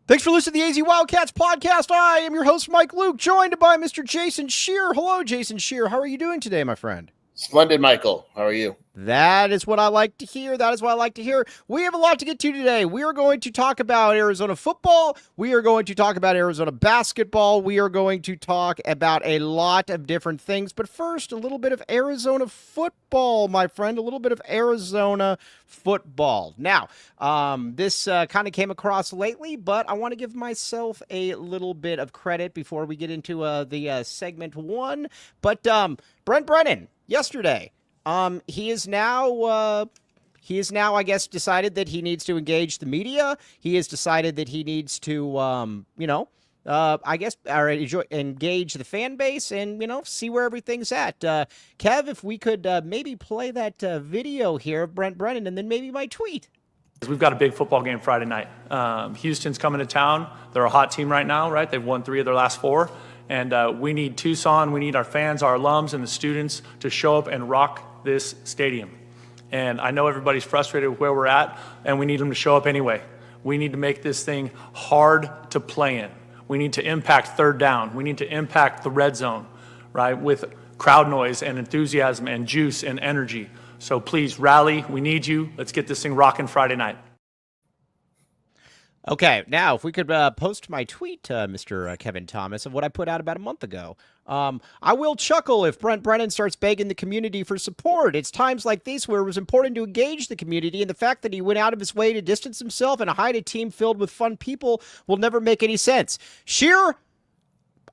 Thanks for listening to the AZ Wildcats podcast. I am your host, Mike Luke, joined by Mr. Jason Shear. Hello, Jason Shear. How are you doing today, my friend? Splendid, Michael. How are you? That is what I like to hear. That is what I like to hear. We have a lot to get to today. We are going to talk about Arizona football. We are going to talk about Arizona basketball. We are going to talk about a lot of different things. But first, a little bit of Arizona football, my friend. A little bit of Arizona football. Now, this kind of came across lately, but I want to give myself a little bit of credit before we get into the segment one. But Brent Brennan, yesterday, he is now, I guess, decided that he needs to engage the media. He has decided that he needs to, engage the fan base and, see where everything's at. Kev, if we could maybe play that video here of Brent Brennan and then maybe my tweet. We've got a big football game Friday night. Houston's coming to town. They're a hot team right now, right? They've won 3 of their last 4. And we need Tucson, we need our fans, our alums, and the students to show up and rock this stadium. And I know everybody's frustrated with where we're at, and we need them to show up anyway. We need to make this thing hard to play in. We need to impact third down. We need to impact the red zone, right, with crowd noise and enthusiasm and juice and energy. So please rally. We need you. Let's get this thing rocking Friday night. Okay, now if we could post my tweet, Mr. Kevin Thomas, of what I put out about a month ago. I will chuckle if Brent Brennan starts begging the community for support. It's times like these where it was important to engage the community, and the fact that he went out of his way to distance himself and hide a team filled with fun people will never make any sense. Sheer,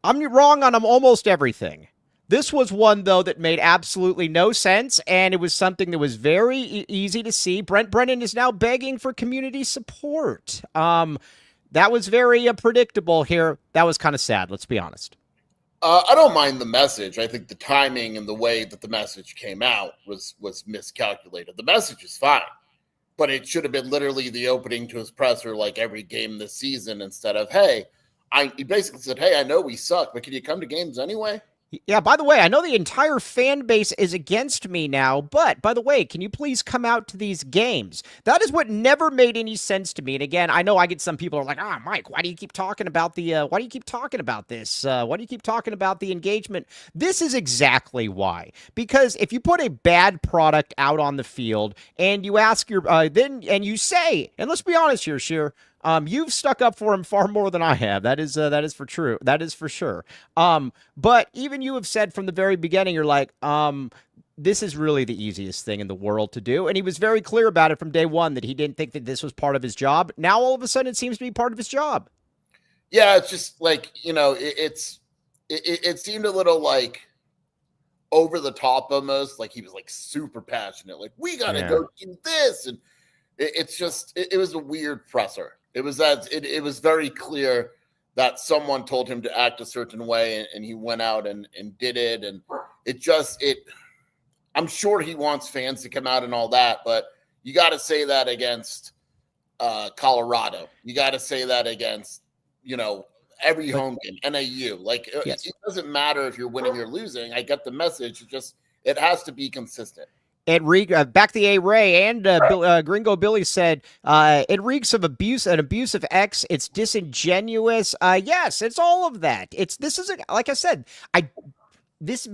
I'm wrong on almost everything. This was one, though, that made absolutely no sense, and it was something that was very easy to see. Brent Brennan is now begging for community support. That was very predictable here. That was kind of sad, let's be honest. I don't mind the message. I think the timing and the way that the message came out was miscalculated. The message is fine, but it should have been literally the opening to his presser like every game this season instead of, he basically said, hey, I know we suck, but can you come to games anyway? Yeah, by the way, I know the entire fan base is against me now, but by the way, can you please come out to these games? That is what never made any sense to me. And again, I know I get some people are like, Mike, why do you keep talking about this? Why do you keep talking about the engagement? This is exactly why. Because if you put a bad product out on the field and you ask and you say, and let's be honest here, Sheer, you've stuck up for him far more than I have. That is for true. That is for sure. But even you have said from the very beginning, you're like, this is really the easiest thing in the world to do. And he was very clear about it from day one that he didn't think that this was part of his job. Now, all of a sudden, it seems to be part of his job. Yeah, it's just like, it seemed a little like over the top almost. Like he was like super passionate. Like, we got to go do this. And it was a weird presser. It was very clear that someone told him to act a certain way, and he went out and did it. And I'm sure he wants fans to come out and all that, but you got to say that against Colorado. You got to say that against, every home game, NAU. Like, yes. It doesn't matter if you're winning or losing. I get the message. It has to be consistent. Back the A-Ray and Gringo Billy said, it reeks of abuse, an abusive ex. It's disingenuous. Yes, it's all of that. Like I said, this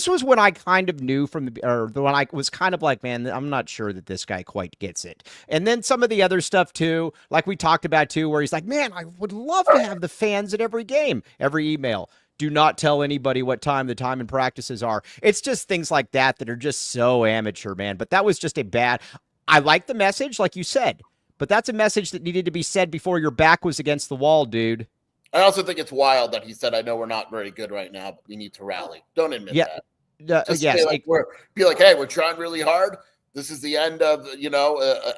was when I kind of knew when I was kind of like, man, I'm not sure that this guy quite gets it. And then some of the other stuff too, like we talked about too, where he's like, man, I would love to have the fans at every game, every email. Do not tell anybody what time the time and practices are. It's just things like that are just so amateur, man. But that was just I like the message, like you said, but that's a message that needed to be said before your back was against the wall, dude. I also think it's wild that he said, I know we're not very good right now, but we need to rally. Don't admit that. Yes. Be like, hey, we're trying really hard. This is the end of,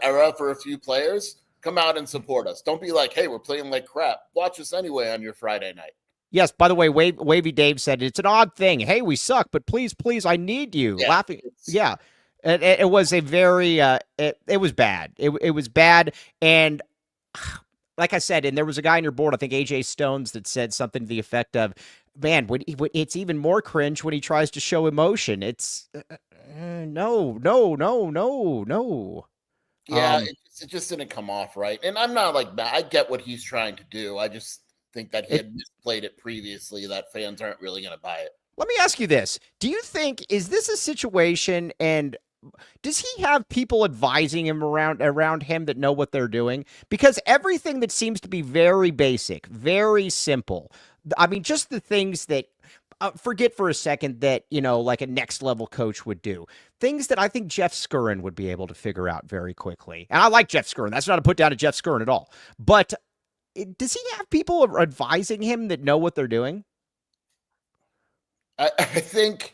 era for a few players. Come out and support us. Don't be like, hey, we're playing like crap. Watch us anyway on your Friday night. Yes, by the way, Wavy Dave said it's an odd thing. Hey, we suck, but please, I need you. Yeah, laughing. Yeah. It was a very, it was bad. It was bad. And like I said, and there was a guy on your board, I think AJ Stones, that said something to the effect of, man, it's even more cringe when he tries to show emotion. It's no. Yeah, it just didn't come off right. And I'm not like that. I get what he's trying to do. I just think that he had misplayed it previously, that fans aren't really going to buy it. Let me ask you this. Do you think, is this a situation, and does he have people advising him around him that know what they're doing? Because everything that seems to be very basic, very simple. I mean, just the things that, forget for a second that, like a next level coach would do. Things that I think Jeff Skurin would be able to figure out very quickly. And I like Jeff Skurin. That's not a put down to Jeff Skurin at all. But does he have people advising him that know what they're doing? I think,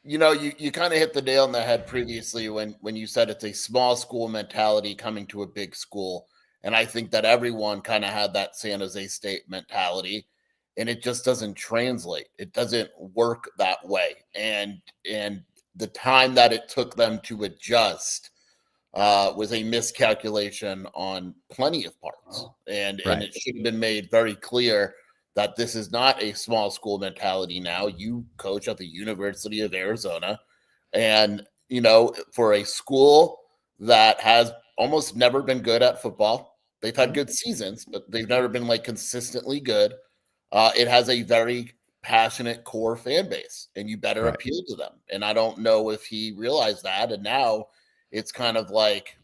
you kind of hit the nail on the head previously when you said it's a small school mentality coming to a big school. And I think that everyone kind of had that San Jose State mentality, and it just doesn't translate. It doesn't work that way. And the time that it took them to adjust was a miscalculation on plenty of parts. And it should have been made very clear that this is not a small school mentality now. You coach at the University of Arizona. And, for a school that has almost never been good at football, they've had good seasons, but they've never been consistently good. It has a very passionate core fan base, and you better appeal to them. And I don't know if he realized that. And now it's kind of like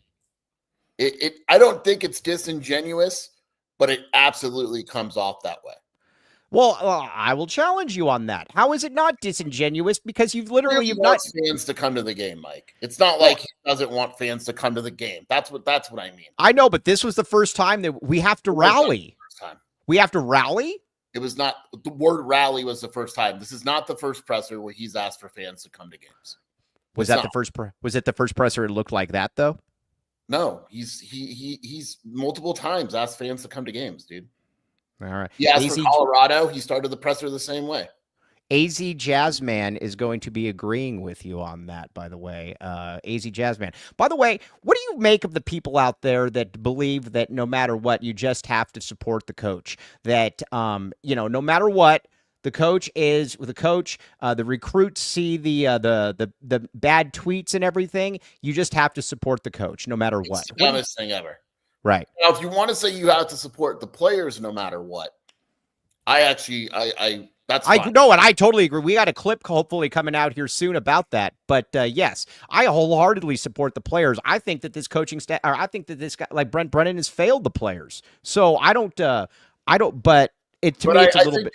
I don't think it's disingenuous, but it absolutely comes off that way. Well, I will challenge you on that. How is it not disingenuous? Because you've not fans to come to the game, Mike. It's not like he doesn't want fans to come to the game. That's what I mean. I know, but this was the first time that we have to rally. We have to rally? It was not, the word rally was the first time. This is not the first presser where he's asked for fans to come to games. Was it the first presser it looked like that though? No, he's multiple times asked fans to come to games, dude. All right. He asked for Colorado. He started the presser the same way. AZ Jazzman is going to be agreeing with you on that, by the way. AZ Jazzman. By the way, what do you make of the people out there that believe that no matter what, you just have to support the coach? That, no matter what, the coach is the coach. The recruits see the bad tweets and everything. You just have to support the coach no matter what. It's the dumbest thing ever. Right. Now, if you want to say you have to support the players no matter what, that's fine. No, and I totally agree. We got a clip hopefully coming out here soon about that. But yes, I wholeheartedly support the players. I think that this coaching staff, or I think that this guy like Brent Brennan has failed the players. So I think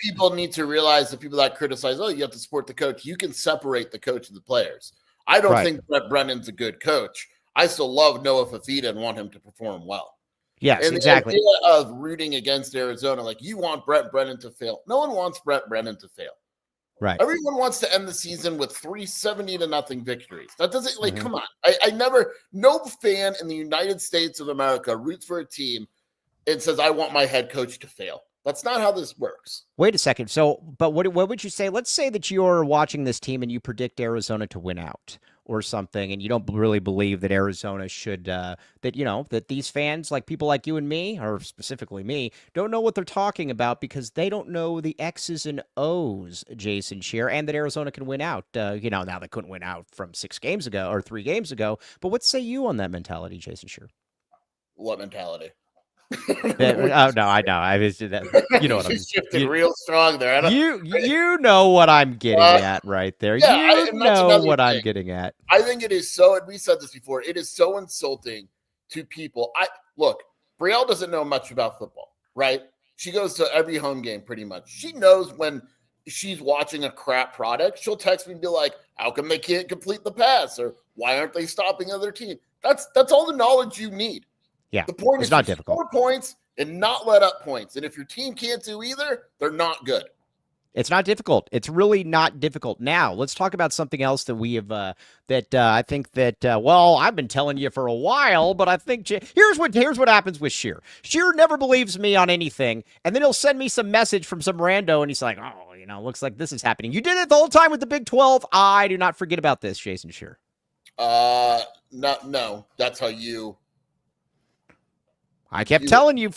people need to realize the people that criticize, you have to support the coach. You can separate the coach and the players. I don't think Brent Brennan's a good coach. I still love Noah Fifita and want him to perform well. Yes, and exactly. The idea of rooting against Arizona, like you want Brent Brennan to fail. No one wants Brent Brennan to fail. Right. Everyone wants to end the season with 370-0 victories. That doesn't come on. No fan in the United States of America roots for a team and says, I want my head coach to fail. That's not how this works. Wait a second. So, but what would you say? Let's say that you're watching this team and you predict Arizona to win out or something, and you don't really believe that Arizona should, that these fans, like people like you and me, or specifically me, don't know what they're talking about because they don't know the X's and O's, Jason Scheer, and that Arizona can win out. Now they couldn't win out from 6 games ago or 3 games ago. But what say you on that mentality, Jason Scheer? What mentality? Oh no, I know. I was that. You know what I'm shifting real strong there. You know what I'm getting at right there. Yeah, you know what I'm getting at. I think it is so, and we said this before. It is so insulting to people. Look, Brielle doesn't know much about football, right? She goes to every home game pretty much. She knows when she's watching a crap product, she'll text me and be like, "How come they can't complete the pass?" Or "Why aren't they stopping other team?" That's all the knowledge you need. Yeah, the point is not difficult. 4 points and not let up points. And if your team can't do either, they're not good. It's not difficult. It's really not difficult. Now, let's talk about something else that we have, I think that, I've been telling you for a while, but I think here's what happens with Scheer. Scheer never believes me on anything, and then he'll send me some message from some rando, and he's like, looks like this is happening. You did it the whole time with the Big 12. I do not forget about this, Jason Scheer. No, that's how you... I kept telling you.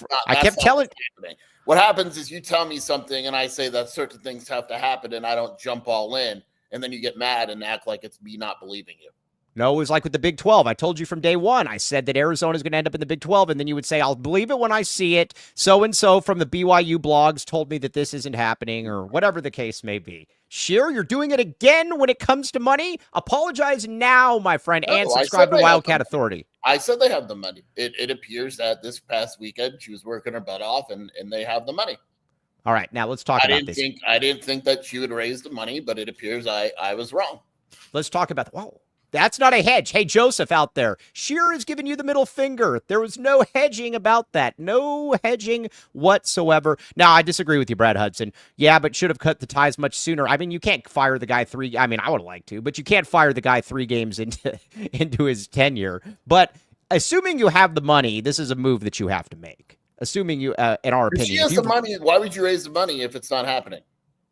What happens is you tell me something and I say that certain things have to happen and I don't jump all in. And then you get mad and act like it's me not believing you. No, it was like with the Big 12. I told you from day one. I said that Arizona is going to end up in the Big 12, and then you would say, I'll believe it when I see it. So-and-so from the BYU blogs told me that this isn't happening, or whatever the case may be. Sheer, you're doing it again when it comes to money? Apologize now, my friend, and subscribe to Wildcat Authority. I said they have the money. It appears that this past weekend she was working her butt off, and they have the money. All right, now let's talk about this. I didn't think that she would raise the money, but it appears I was wrong. Let's talk about whoa. That's not a hedge. Hey, Joseph out there. Shearer is giving you the middle finger. There was no hedging about that. No hedging whatsoever. Now, I disagree with you, Brad Hudson. Yeah, but should have cut the ties much sooner. I mean, you can't fire the guy I would like to, but you can't fire the guy 3 games into his tenure. But assuming you have the money, this is a move that you have to make. Assuming you, in our opinion. If she has the money, why would you raise the money if it's not happening?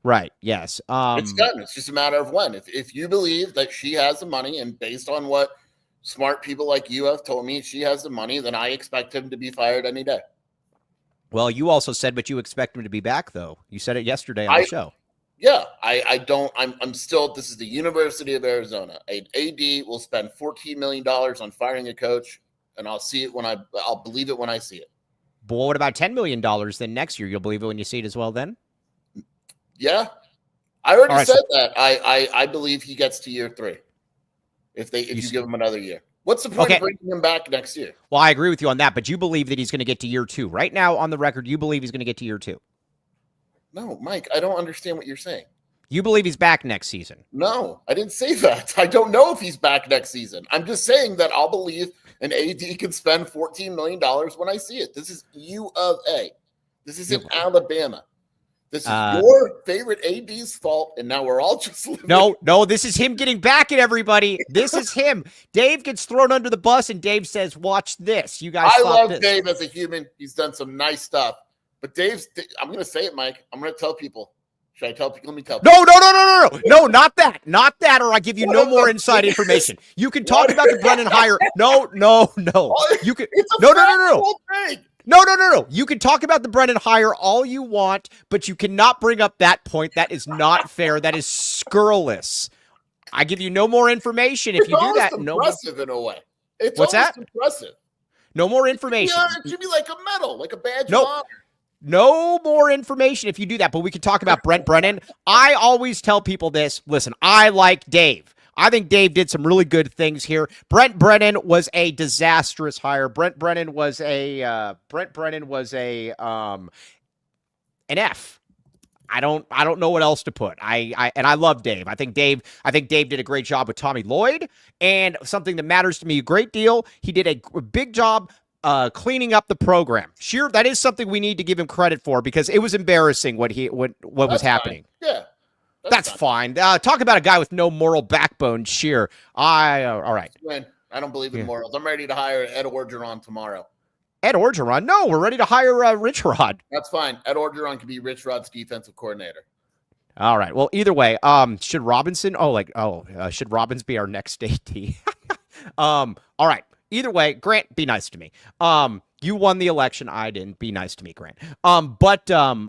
Right. Yes. It's done. It's just a matter of when. If you believe that she has the money, and based on what smart people like you have told me, she has the money, then I expect him to be fired any day. Well, you also said, but you expect him to be back, though. You said it yesterday on the show. Yeah, I don't. I'm still. This is the University of Arizona. An AD will spend $14 million on firing a coach, and I'll see it I'll believe it when I see it. But what about $10 million? Then next year you'll believe it when you see it as well. Then. Yeah, I already said that. I believe he gets to year 3 if you give him another year. What's the point of bringing him back next year? Well, I agree with you on that, but you believe that he's going to get to year 2. Right now, on the record, you believe he's going to get to year 2. No, Mike, I don't understand what you're saying. You believe he's back next season? No, I didn't say that. I don't know if he's back next season. I'm just saying that I'll believe an AD can spend $14 million when I see it. This is U of A. This isn't Alabama. This is your favorite AD's fault, and now we're all just living. No, this is him getting back at everybody. This is him. Dave gets thrown under the bus, and Dave says, watch this. You guys I love this. Dave as a human. He's done some nice stuff. But I'm going to say it, Mike. I'm going to tell people. Should I tell people? Let me tell people. No, not that. Not that, or I give you no more inside information. You can talk about the Brennan hire. No. You can. No. Thing. No. You can talk about the Brennan hire all you want, but you cannot bring up that point. That is not fair. That is scurrilous. I give you no more information if you do that. Impressive in a way. It's What's that? Impressive. No more information. It should be like a medal, like a badge of honor. No more information if you do that, but we can talk about Brent Brennan. I always tell people this. Listen, I like Dave. I think Dave did some really good things here. Brent Brennan was a disastrous hire. Brent Brennan was an F. I don't know what else to put. I love Dave. I think Dave did a great job with Tommy Lloyd, and something that matters to me a great deal. He did a big job cleaning up the program. Sure, that is something we need to give him credit for because it was embarrassing what was happening. Fine. Yeah. That's fine. Talk about a guy with no moral backbone, Sheer. All right. I don't believe in morals. I'm ready to hire Ed Orgeron tomorrow. Ed Orgeron? No, we're ready to hire Rich Rod. That's fine. Ed Orgeron can be Rich Rod's defensive coordinator. All right. Well, either way, should Robinson? Should Robbins be our next AD? All right. Either way, Grant, be nice to me. You won the election. I didn't. Be nice to me, Grant. All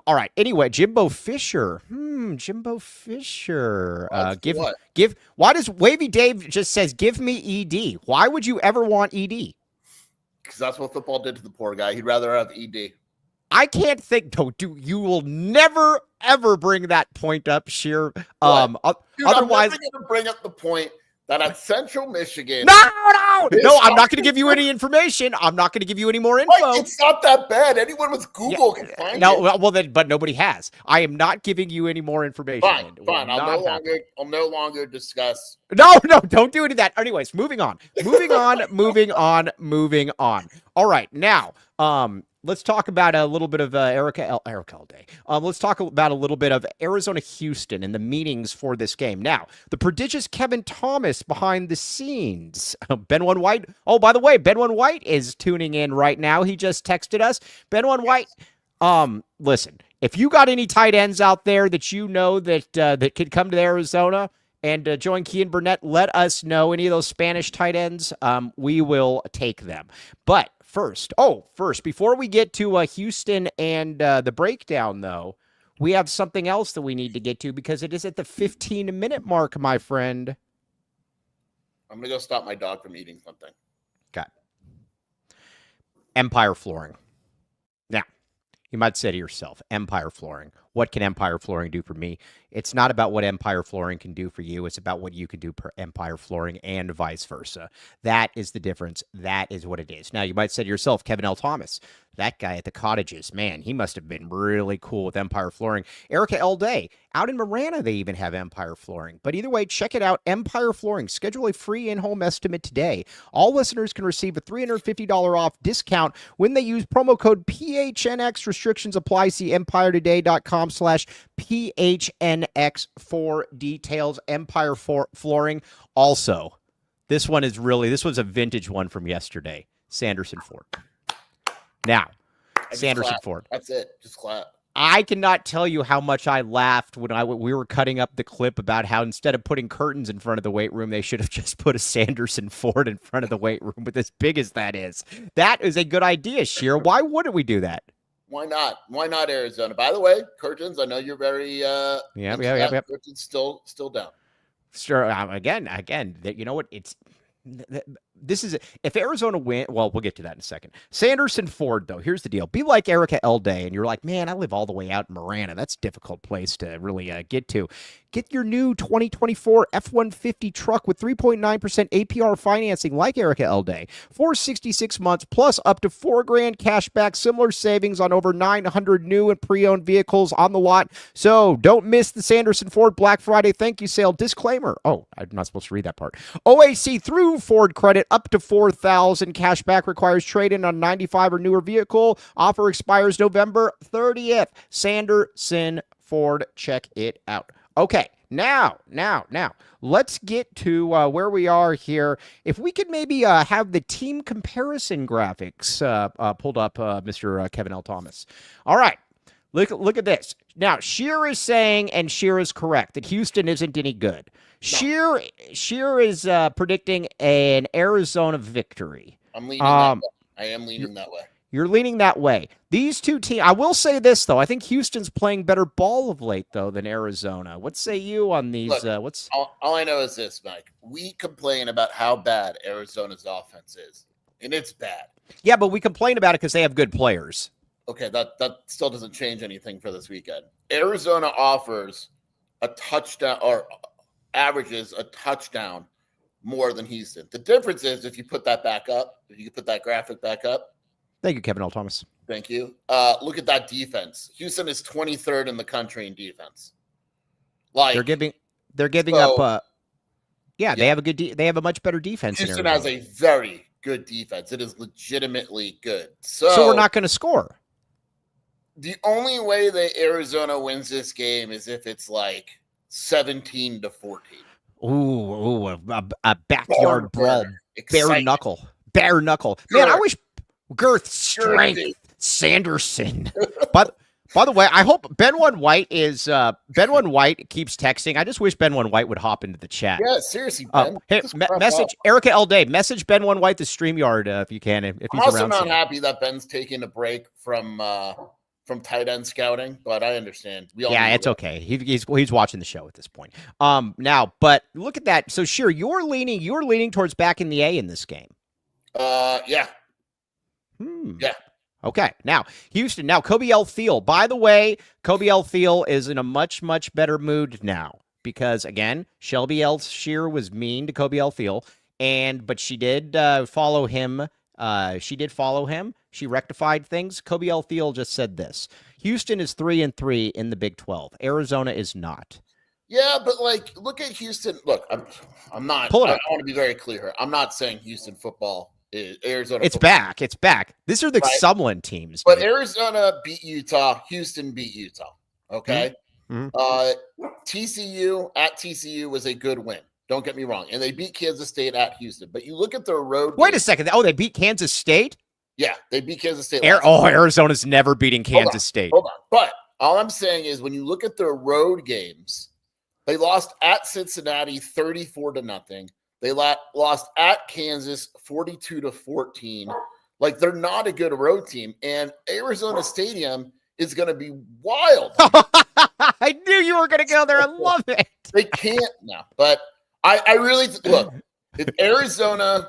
right. Anyway, Jimbo Fisher. Jimbo Fisher. Why does Wavy Dave just says, give me ED? Why would you ever want ED? Because that's what football did to the poor guy. He'd rather have ED. I can't think. You will never, ever bring that point up, Sheer. Dude, Otherwise, I'm never going to bring up the point that at Central Michigan. No, I'm not going to give you any information. I'm not going to give you any more info. Mike, it's not that bad. Anyone with Google can find it. But nobody has. I am not giving you any more information. Fine. I'll no longer discuss. No, don't do any of that. Anyways, moving on. All right, now, let's talk about a little bit of Erica L. Day. Let's talk about a little bit of Arizona Houston and the meetings for this game. Now, the prodigious Kevin Thomas behind the scenes. Ben-One White. Oh, by the way, Ben-One White is tuning in right now. He just texted us. Ben-One White. Listen, if you got any tight ends out there that you know that could come to Arizona and join Kean Burnett, let us know. Any of those Spanish tight ends, we will take them. But First, before we get to Houston and the breakdown, though, we have something else that we need to get to because it is at the 15-minute mark, my friend. I'm going to go stop my dog from eating something. Got Empire Flooring. Now, you might say to yourself, Empire Flooring. What can Empire Flooring do for me? It's not about what Empire Flooring can do for you. It's about what you can do per Empire Flooring and vice versa. That is the difference. That is what it is. Now, you might say to yourself, Kevin L. Thomas, that guy at the cottages, man, he must have been really cool with Empire Flooring. Erica L. Day, out in Marana, they even have Empire Flooring. But either way, check it out, Empire Flooring. Schedule a free in-home estimate today. All listeners can receive a $350 off discount when they use promo code PHNX. Restrictions apply. See empiretoday.com/PHNX for details. Empire Flooring. Also, this was a vintage one from yesterday. Sanderson Ford. Now, Sanderson Ford. That's it. Just clap. I cannot tell you how much I laughed when we were cutting up the clip about how instead of putting curtains in front of the weight room, they should have just put a Sanderson Ford in front of the weight room. But as big as that is a good idea, Sheer. Why wouldn't we do that? Why not? Why not Arizona? By the way, curtains. I know you're very yeah. Curtains still down. Sure. Again. You know what? This is if Arizona win. Well, we'll get to that in a second. Sanderson Ford, though. Here's the deal. Be like Erica L. Day, and you're like, man, I live all the way out in Marana. That's a difficult place to really get to. Get your new 2024 F-150 truck with 3.9% APR financing like Erica L. Day for 66 months plus up to $4,000 cash back. Similar savings on over 900 new and pre-owned vehicles on the lot. So don't miss the Sanderson Ford Black Friday thank you sale. Disclaimer. Oh, I'm not supposed to read that part. OAC through Ford credit up to $4,000 cash back requires trade-in on 95 or newer vehicle. Offer expires November 30th. Sanderson Ford. Check it out. Okay, now, let's get to where we are here. If we could maybe have the team comparison graphics pulled up, Mr. Kevin L. Thomas. All right, look at this. Now, Sheer is saying, and Sheer is correct, that Houston isn't any good. No. Sheer is predicting an Arizona victory. I'm leaning that way. I am leaning that way. You're leaning that way. These two teams, I will say this, though. I think Houston's playing better ball of late, though, than Arizona. What say you on these? Look, all I know is this, Mike. We complain about how bad Arizona's offense is, and it's bad. Yeah, but we complain about it because they have good players. Okay, that still doesn't change anything for this weekend. Arizona offers a touchdown or averages a touchdown more than Houston. The difference is if you put that back up, if you could put that graphic back up. Thank you, Kevin L. Thomas. Thank you. Look at that defense. Houston is 23rd in the country in defense. Like they're giving up. Yeah, they have they have a much better defense. Houston has a very good defense. It is legitimately good. So we're not going to score. The only way that Arizona wins this game is if it's like 17-14. Ooh, a backyard brawl, bare knuckle. Man, I wish. Girth, strength, Sanderson. But by the way, I hope Ben One White keeps texting. I just wish Ben One White would hop into the chat. Yeah, seriously, Ben. Hey, message Erica L. Day. Message Ben One White the StreamYard if you can. If he's I'm also around not happy that Ben's taking a break from tight end scouting, but I understand. It's okay. He's watching the show at this point. Now, but look at that. So sure, you're leaning towards back in the A in this game. Yeah. Yeah. Okay. Now, Houston. Now, Kobe L. Thiel. By the way, Kobe L. Thiel is in a much, much better mood now because, again, Shelby L. Shear was mean to Kobe L. Thiel, but she did follow him. She rectified things. Kobe L. Thiel just said this. Houston is 3-3 in the Big 12. Arizona is not. Yeah, but look at Houston. Look, I'm not. Pull it up. I want to be very clear here. I'm not saying Houston football. Arizona. It's back. It's back. These are the Sumlin teams. But Arizona beat Utah. Houston beat Utah. Okay. Mm-hmm. TCU was a good win. Don't get me wrong. And they beat Kansas State at Houston. But you look at their road. Wait a second. Oh, they beat Kansas State? Yeah, they beat Kansas State. Arizoona's never beating Kansas State. Hold on. But all I'm saying is when you look at their road games, they lost at Cincinnati 34-0. They lost at Kansas 42-14. They're not a good road team. And Arizona Stadium is going to be wild. I knew you were going to go there. I love it. They can't now. But I really look. If Arizona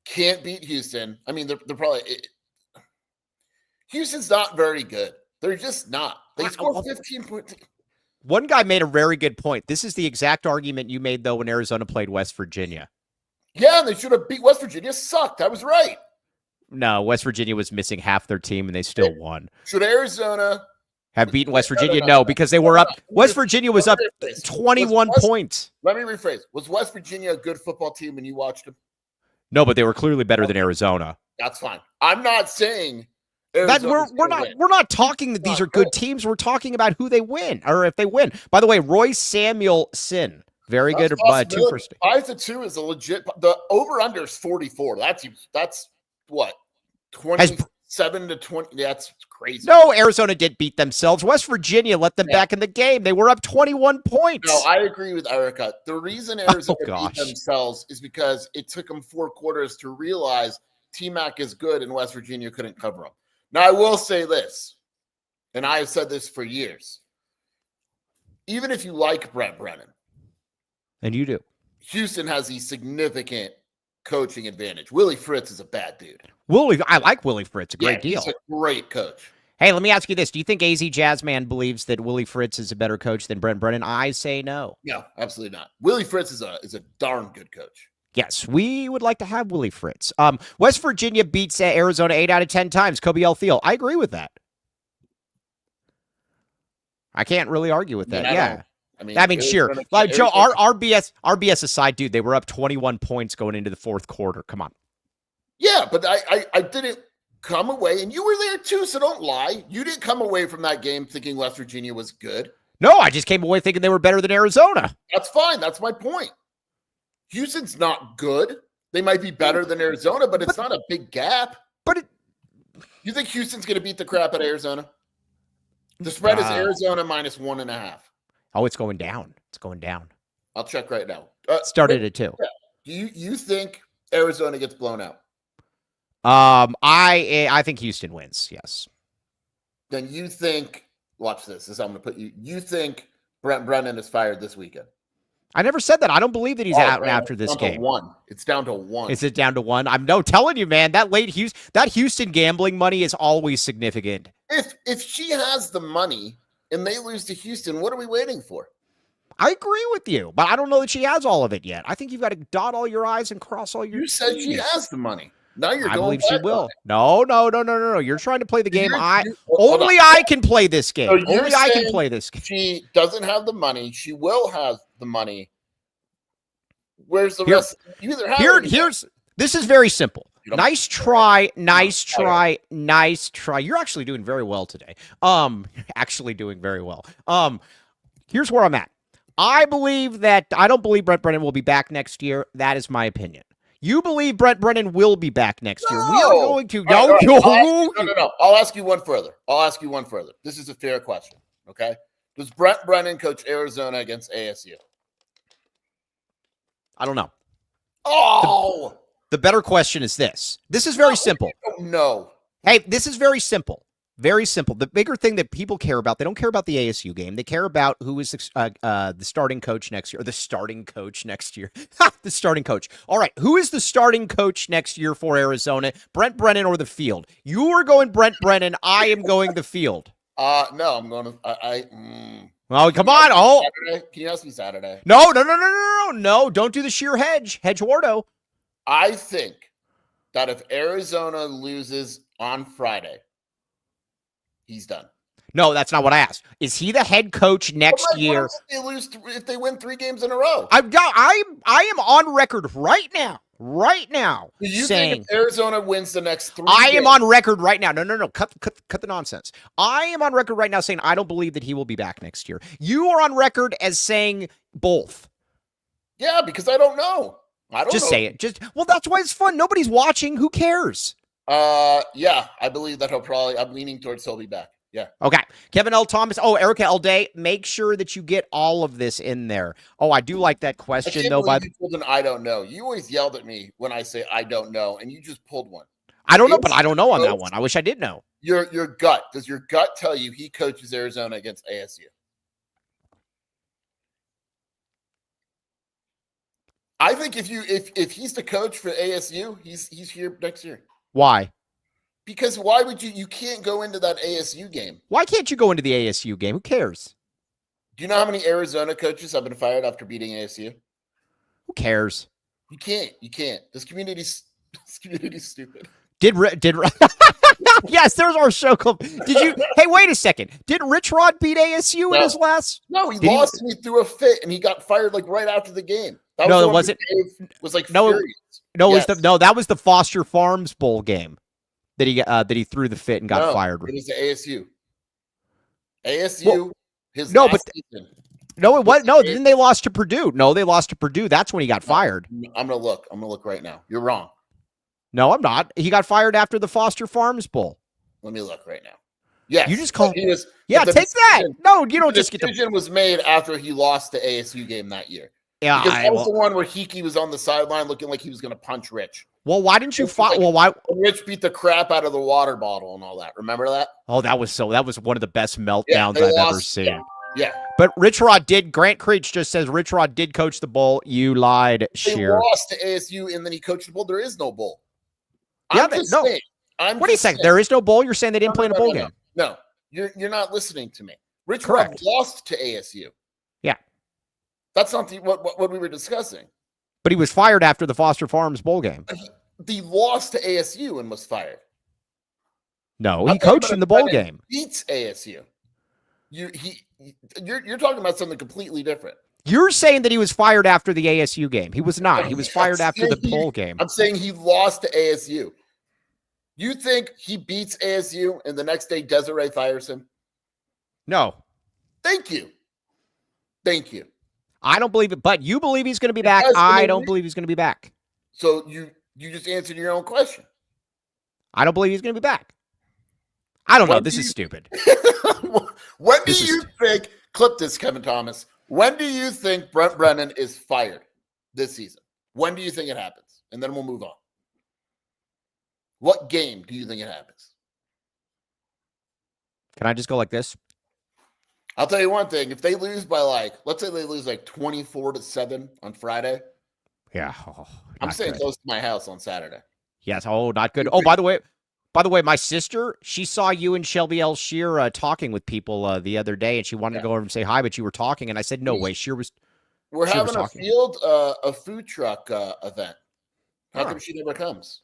can't beat Houston, I mean, they're probably Houston's not very good. They're just not. They score 15 points. One guy made a very good point. This is the exact argument you made, though, when Arizona played West Virginia. Yeah, and they should have beat West Virginia. Sucked. I was right. No, West Virginia was missing half their team, and they still won. Should Arizona have beaten West Virginia? No, because they were up. West Virginia was up 21 points. Let me rephrase. Was West Virginia a good football team when you watched them? No, but they were clearly better than Arizona. That's fine. I'm not saying that we're not talking that these are good teams. We're talking about who they win or if they win. By the way, Roy Samuelson, very good. 5-2 is a legit. The over under is 44. That's what 27 to 20. That's crazy. No, Arizona did beat themselves. West Virginia let them back in the game. They were up 21 points. No, I agree with Erica. The reason Arizona beat themselves is because it took them 4 quarters to realize T-Mac is good and West Virginia couldn't cover them. Now, I will say this, and I have said this for years. Even if you like Brent Brennan, and you do, Houston has a significant coaching advantage. Willie Fritz is a bad dude. I like Willie Fritz. A great deal. He's a great coach. Hey, let me ask you this. Do you think AZ Jazzman believes that Willie Fritz is a better coach than Brent Brennan? I say no. No, absolutely not. Willie Fritz is a darn good coach. Yes, we would like to have Willie Fritz. West Virginia beats Arizona 8 out of 10 times. Kobe L. Thiel. I agree with that. I can't really argue with that. I mean, sure. Like Joe, our BS aside, dude, they were up 21 points going into the fourth quarter. Come on. Yeah, but I didn't come away, and you were there too, so don't lie. You didn't come away from that game thinking West Virginia was good. No, I just came away thinking they were better than Arizona. That's fine. That's my point. Houston's not good. They might be better than Arizona, but it's not a big gap. You think Houston's going to beat the crap out of Arizona? The spread is Arizona minus 1.5. Oh, it's going down. It's going down. I'll check right now. Started at 2. Yeah. Do you think Arizona gets blown out? I think Houston wins. Yes. Then you think? Watch this. This is how I'm going to put you. You think Brent Brennan is fired this weekend? I never said that. I don't believe that he's out after this game. It's down to 1. Is it down to 1? I'm telling you, man. That Houston gambling money is always significant. If she has the money and they lose to Houston, what are we waiting for? I agree with you, but I don't know that she has all of it yet. I think you've got to dot all your I's and cross all your T's. You said she has the money. Now you're going. I believe she will. No. You're trying to play the game. Only I can play this game. So only I can play this game. She doesn't have the money. She will have the money. Where's the rest? You either have this is very simple. Nice try. You're actually doing very well today. Actually doing very well. Here's where I'm at. I don't believe Brent Brennan will be back next year. That is my opinion. You believe Brent Brennan will be back next year. We are going to. No. I'll ask you one further. This is a fair question. Okay. Does Brent Brennan coach Arizona against ASU? I don't know. Oh. The better question is this. This is very simple. No. Hey, this is very simple. Very simple. The bigger thing that people care about, they don't care about the ASU game. They care about who is the starting coach next year. Or the starting coach next year. The starting coach. All right. Who is the starting coach next year for Arizona? Brent Brennan or the field? You are going Brent Brennan. I am going the field. No, I'm going to. Oh, come on. Oh. Saturday? Can you ask me Saturday? No. Don't do the sheer hedge. Hedge Wardo. I think that if Arizona loses on Friday, he's done. No, that's not what I asked. Is he the head coach next year? If they win 3 games in a row. I am on record right now. Do you think if Arizona wins the next 3 I am on record right now. No. Cut the nonsense. I am on record right now saying I don't believe that he will be back next year. You are on record as saying both. Yeah, because I don't know. Just say it. Well, that's why it's fun. Nobody's watching. Who cares? Yeah, I believe that I'm leaning towards he'll be back. Yeah. Okay. Kevin L. Thomas. Oh, Erica L. Day. Make sure that you get all of this in there. Oh, I do like that question, though. You told an I don't know. You always yelled at me when I say I don't know, and you just pulled one. I don't know, but I don't know on that one. I wish I did know. Your gut. Does your gut tell you he coaches Arizona against ASU? I think if he's the coach for ASU, he's here next year. Why? Because why would you can't go into that ASU game? Why can't you go into the ASU game? Who cares? Do you know how many Arizona coaches have been fired after beating ASU? Who cares? You can't. This community's stupid. Yes, there's our show club. Hey, wait a second. Did Rich Rod beat ASU in his last? No, he lost and he threw a fit and he got fired like right after the game. No, it wasn't. Was like no, furious. Yes. That was the Foster Farms Bowl game that he threw the fit and got fired. It was the ASU. ASU. Season. No, it was no. Then they lost to Purdue. No, they lost to Purdue. That's when he got fired. I'm gonna look right now. You're wrong. No, I'm not. He got fired after the Foster Farms Bowl. Let me look right now. Yeah, you just called. He was. Yeah, take that. No, you don't just get the decision was made after he lost the ASU game that year. Yeah, because that was the one where Hickey was on the sideline looking like he was going to punch Rich. Well, why didn't you fight? Well, why? Rich beat the crap out of the water bottle and all that. Remember that? Oh, that was one of the best meltdowns I've ever seen. Yeah. But Rich Rod did. Grant Creech just says Rich Rod did coach the bowl. You lied, Sheer. He lost to ASU and then he coached the bowl. There is no bowl. Yeah, what are you saying? There is no bowl. You're saying they didn't play in a bowl game? No, you're not listening to me. Rich Rod lost to ASU. Yeah, that's not what we were discussing. But he was fired after the Foster Farms Bowl game. He lost to ASU and was fired. No, he coached in the bowl game. Beats ASU. You're talking about something completely different. You're saying that he was fired after the ASU game. He was not. He was fired after the bowl game. I'm saying he lost to ASU. You think he beats ASU and the next day Desiree fires him? No. Thank you. I don't believe it, but you believe he's going to be back. I don't believe he's going to be back. So you just answered your own question. I don't believe he's going to be back. I don't know. This is stupid. When do you think, clip this, Kevin Thomas, when do you think Brent Brennan is fired this season? When do you think it happens? And then we'll move on. What game do you think it happens? Can I just go like this? I'll tell you one thing. If they lose by let's say they lose 24-7 on Friday. Yeah. I'm staying close to my house on Saturday. Yes. Oh, not good. Oh, by the way, my sister, she saw you and Shelby L. Shear talking with people the other day, and she wanted to go over and say hi, but you were talking, and I said, no way. We're having a food truck event. How come she never comes?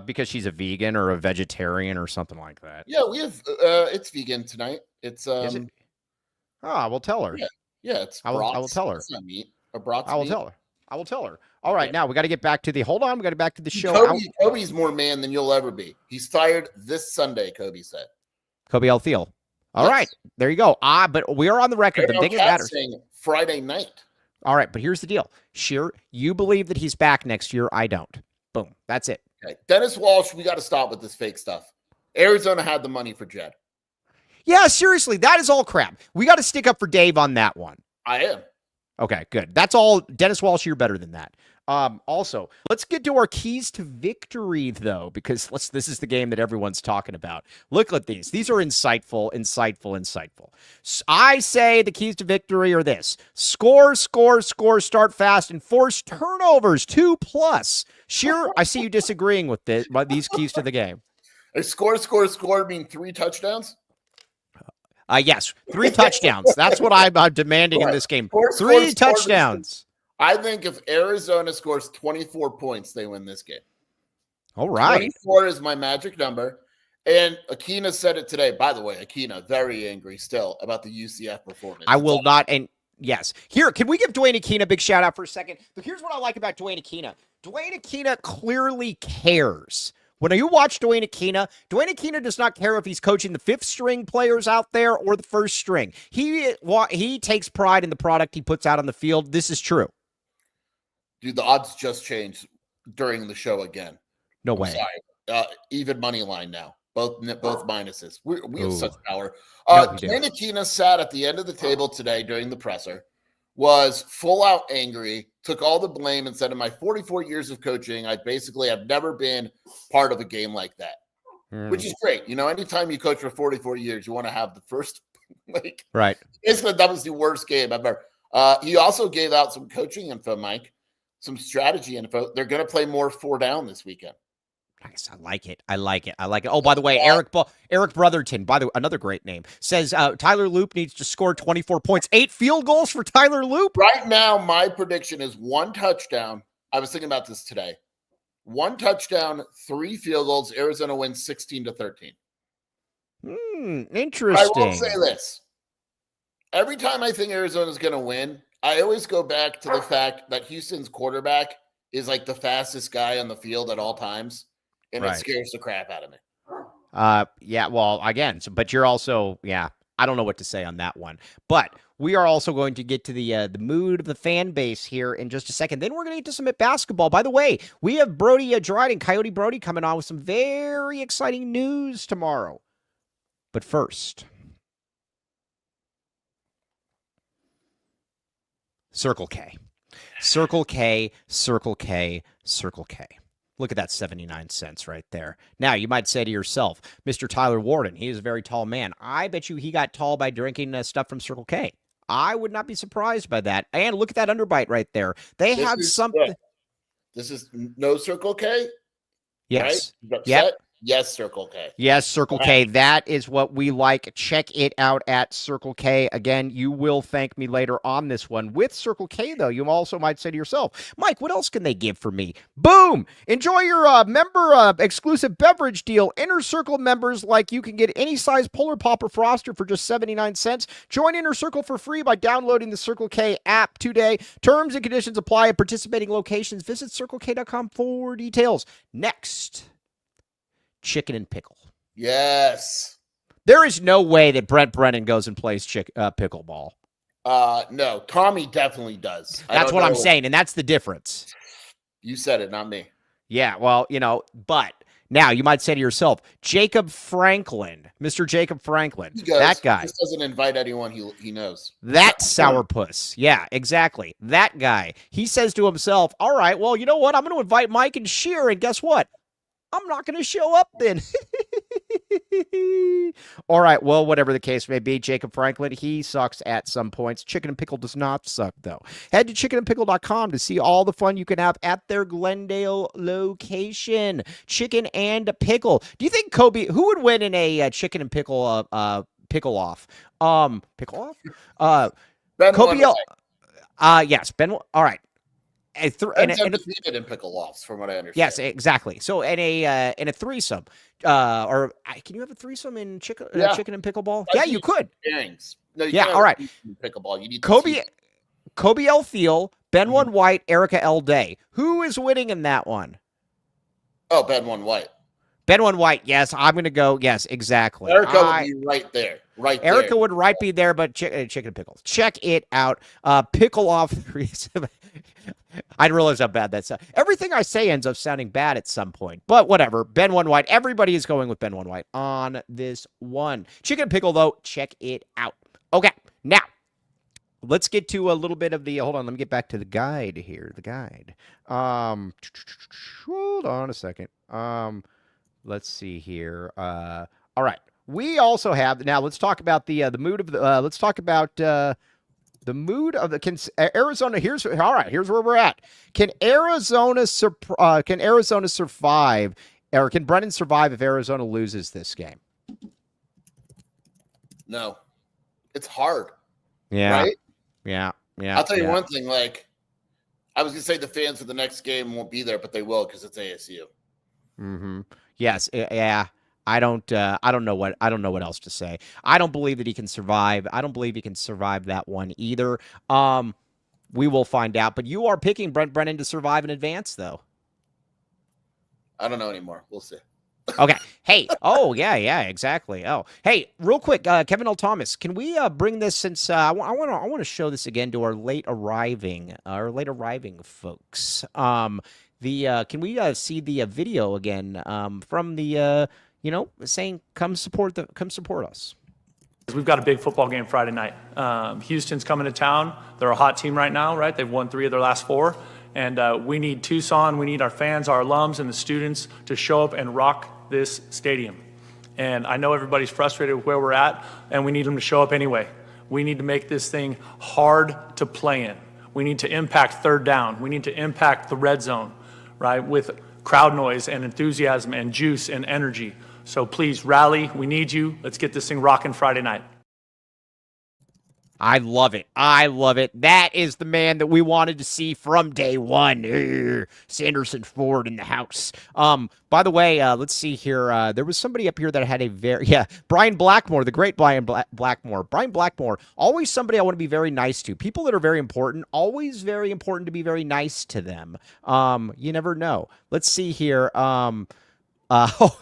Because she's a vegan or a vegetarian or something like that. Yeah, we have. It's vegan tonight. It's Is it? Oh, I will tell her. Yeah, it's. I will tell her. It's not meat. A brat's I will meat. tell her. I will tell her. All right, now we got to get back to the. Hold on, we got to get back to the show. Kobe's more man than you'll ever be. He's fired this Sunday. Kobe said. Kobe L. Thiel. All right, there you go. But we are on the record. The thing that matters. Friday night. All right, but here's the deal. Sheer, you believe that he's back next year. I don't. Boom. That's it. Okay. Dennis Walsh, we got to stop with this fake stuff. Arizona had the money for Jed. Yeah, seriously, that is all crap. We got to stick up for Dave on that one. I am. Okay, good. That's all. Dennis Walsh, you're better than that. Also, let's get to our keys to victory, though, because this is the game that everyone's talking about. Look at these. These are insightful. I say the keys to victory are this. Score, start fast, and force turnovers, 2+. Sheer, I see you disagreeing with these keys to the game. Score mean 3 touchdowns? Yes, 3 touchdowns. That's what I'm demanding in this game. 3 touchdowns. I think if Arizona scores 24 points, they win this game. All right. 24 is my magic number. And Akina said it today. By the way, Akina, very angry still about the UCF performance. I will not. And yes. Here, can we give Dwayne Akina a big shout out for a second? But here's what I like about Dwayne Akina. Dwayne Akina clearly cares. When you watch Dwayne Akina does not care if he's coaching the 5th string players out there or the 1st string. He takes pride in the product he puts out on the field. This is true. Dude, the odds just changed during the show again. No way. Sorry. Even money line now. Both minuses. We have such power. Dwayne Akina sat at the end of the table today during the presser, was full out angry, took all the blame and said, in my 44 years of coaching, I basically have never been part of a game like that, which is great. You know, anytime you coach for 44 years, you want to have the first, right. Basically, that was the worst game ever. He also gave out some coaching info, Mike. some strategy info. They're going to play more 4 down this weekend. Nice. I like it. I like it. I like it. Oh, by the way, Eric Brotherton, by the way, another great name, says Tyler Loop needs to score 24 points. 8 field goals for Tyler Loop. Right now, my prediction is 1 touchdown. I was thinking about this today. 1 touchdown, 3 field goals. Arizona wins 16-13. Interesting. I will say this. Every time I think Arizona's going to win, I always go back to the fact that Houston's quarterback is like the fastest guy on the field at all times. And It scares the crap out of me. Yeah, well, again, but you're also, I don't know what to say on that one. But we are also going to get to the mood of the fan base here in just a second. Then we're going to get to some basketball. By the way, we have Brody Dryden, Coyote Brody, coming on with some very exciting news tomorrow. But first, Circle K. Circle K, Circle K, Circle K. Look at that 79 cents right there. Now, you might say to yourself, Mr. Tyler Warden, he is a very tall man. I bet you he got tall by drinking stuff from Circle K. I would not be surprised by that. And look at that underbite right there. They have something. This is no Circle K? Yes. Right? Yep. Yes, Circle K. Yes, Circle K. That is what we like. Check it out at Circle K. Again, you will thank me later on this one. With Circle K, though, you also might say to yourself, Mike, what else can they give for me? Boom! Enjoy your member exclusive beverage deal. Inner Circle members, like you can get any size Polar Pop or Froster for just 79 cents. Join Inner Circle for free by downloading the Circle K app today. Terms and conditions apply at participating locations. Visit CircleK.com for details. Next. Chicken and pickle. Yes. There is no way that Brent Brennan goes and plays pickleball. No, Tommy definitely does. That's what I'm saying, and that's the difference. You said it, not me. Yeah, well, but now you might say to yourself, Jacob Franklin, Mr. Jacob Franklin, that guy. He just doesn't invite anyone he knows. That sourpuss. Yeah, exactly. That guy. He says to himself, all right, well, you know what? I'm going to invite Mike and Sheer, and guess what? I'm not going to show up then. All right, well, whatever the case may be, Jacob Franklin, he sucks at some points. Chicken and Pickle does not suck, though. Head to chickenandpickle.com to see all the fun you can have at their Glendale location. Chicken and Pickle. Do you think who would win in a chicken and pickle pickle-off? Pickle-off? Ben yes, Ben. All right. Defeated in pickle-offs, from what I understand. Yes, exactly. So in a threesome, or can you have a threesome in chicken and pickleball? Yeah, you could. No, you all right. Pickleball. You need Kobe L. Thiel, Ben One White, Erica L. Day. Who is winning in that one? Oh, Ben One White. Ben One White. Yes, I'm going to go. Yes, exactly. Erica would be right there. Erica would be there, but chicken and pickles. Check it out. Pickle off threesome. I realize how bad that's. Everything I say ends up sounding bad at some point, but whatever. Ben One White. Everybody is going with Ben One White on this one. Chicken and pickle, though. Check it out. Okay, now let's get to a little bit of the. Hold on, let me get back to the guide here. The guide. Hold on a second. Let's see here. All right. We also have now. Let's talk about the mood of the. Let's talk about the mood of the Arizona. Here's where we're at. Can Arizona survive, or can Brennan survive if Arizona loses this game? No, it's hard. Yeah. Right? Yeah. I'll tell you one thing. Like, I was gonna say the fans for the next game won't be there, but they will because it's ASU. Mm-hmm. Yes. Yeah. I don't know what else to say. I don't believe that he can survive. I don't believe he can survive that one either. We will find out. But you are picking Brent Brennan to survive in advance, though. I don't know anymore. We'll see. Okay. Hey. Oh, yeah, exactly. Oh, hey, real quick, Kevin L. Thomas, can we bring this since I want to show this again to our late arriving folks. Can we see the video again from the saying come support us. We've got a big football game Friday night. Houston's coming to town. They're a hot team right now, right? They've won 3 of their last 4. And we need Tucson, we need our fans, our alums, and the students to show up and rock this stadium. And I know everybody's frustrated with where we're at, and we need them to show up anyway. We need to make this thing hard to play in. We need to impact third down. We need to impact the red zone, right, with crowd noise and enthusiasm and juice and energy. So please rally. We need you. Let's get this thing rocking Friday night. I love it. I love it. That is the man that we wanted to see from day one. Sanderson Ford in the house. By the way, let's see here. There was somebody up here that had a Brian Blackmore, the great Brian Blackmore. Brian Blackmore, always somebody I want to be very nice to. People that are very important, always very important to be very nice to them. You never know. Let's see here.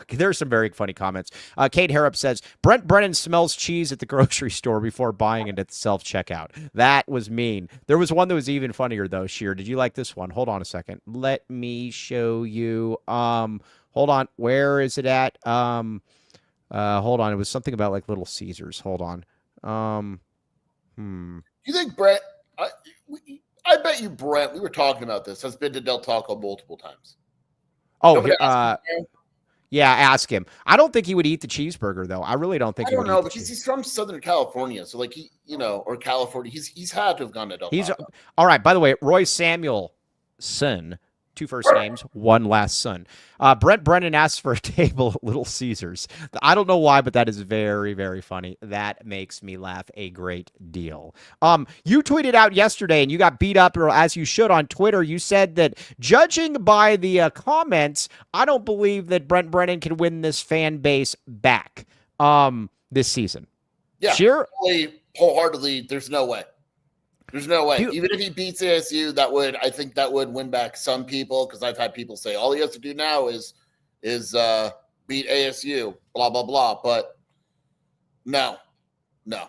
There's some very funny comments. Kate Harrop says, Brent Brennan smells cheese at the grocery store before buying it at the self-checkout. That was mean. There was one that was even funnier, though, Sheer. Did you like this one? Hold on a second. Let me show you. Hold on. Where is it at? Hold on. It was something about, like, Little Caesars. Hold on. You think Brent, I bet you Brent, we were talking about this, has been to Del Taco multiple times. Yeah, ask him. I don't think he would eat the cheeseburger, though. I really don't think. I don't know, because he's from Southern California, so like or California. He's had to have gone to Del Taco. All right. By the way, Roy Samuelson, 2 first names, 1 last son. Brent Brennan asks for a table at Little Caesars. I don't know why, but that is very, very funny. That makes me laugh a great deal. You tweeted out yesterday, and you got beat up, or as you should, on Twitter. You said that judging by the comments, I don't believe that Brent Brennan can win this fan base back this season. Yeah, sure. Wholeheartedly, there's no way. There's no way. Even if he beats ASU, I think that would win back some people, because I've had people say all he has to do now is beat ASU, blah blah blah. But no.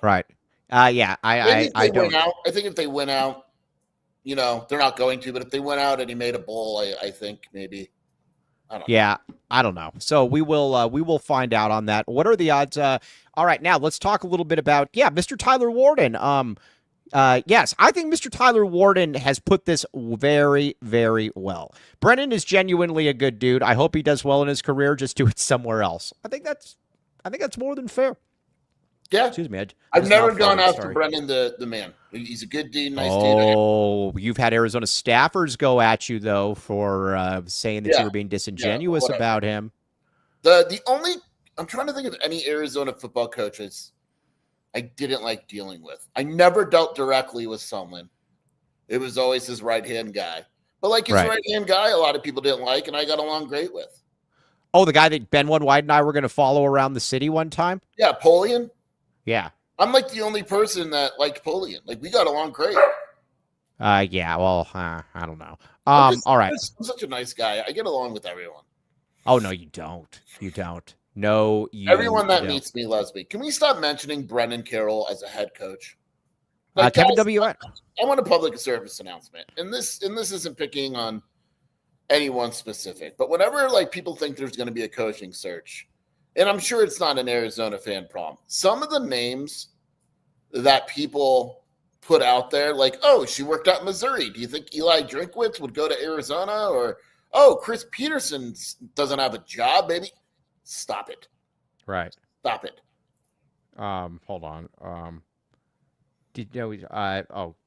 Right. Yeah. I don't. I think if they win out, they're not going to. But if they went out and he made a bowl, I think maybe. I don't know. Yeah, I don't know. So we will find out on that. What are the odds? All right, now let's talk a little bit about Mr. Tyler Warden. Yes, I think Mr. Tyler Warden has put this very, very well. Brennan is genuinely a good dude. I hope he does well in his career. Just do it somewhere else. I think that's more than fair. Yeah. Excuse me. I've never gone after Brennan the man. He's a good dude, nice dude. Oh, you've had Arizona staffers go at you, though, for saying that you were being disingenuous about him. I'm trying to think of any Arizona football coaches I didn't like dealing with. I never dealt directly with someone. It was always his right-hand guy. But his right-hand guy, a lot of people didn't like, and I got along great with. Oh, the guy that Ben One White and I were going to follow around the city one time? Yeah, Polian. Yeah. I'm the only person that liked Polian. We got along great. Yeah, well, I don't know. All right. I'm such a nice guy. I get along with everyone. Oh, no, you don't. You don't. No, you Everyone that don't. meets me loves me. Can we stop mentioning Brendan Carroll as a head coach? Kevin W. I want a public service announcement. And this isn't picking on anyone specific. But whenever people think there's going to be a coaching search, and I'm sure it's not an Arizona fan problem, some of the names that people put out there, she worked at Missouri. Do you think Eli Drinkwitz would go to Arizona? Or, Chris Peterson doesn't have a job, baby. Stop it. Right. Stop it. Hold on.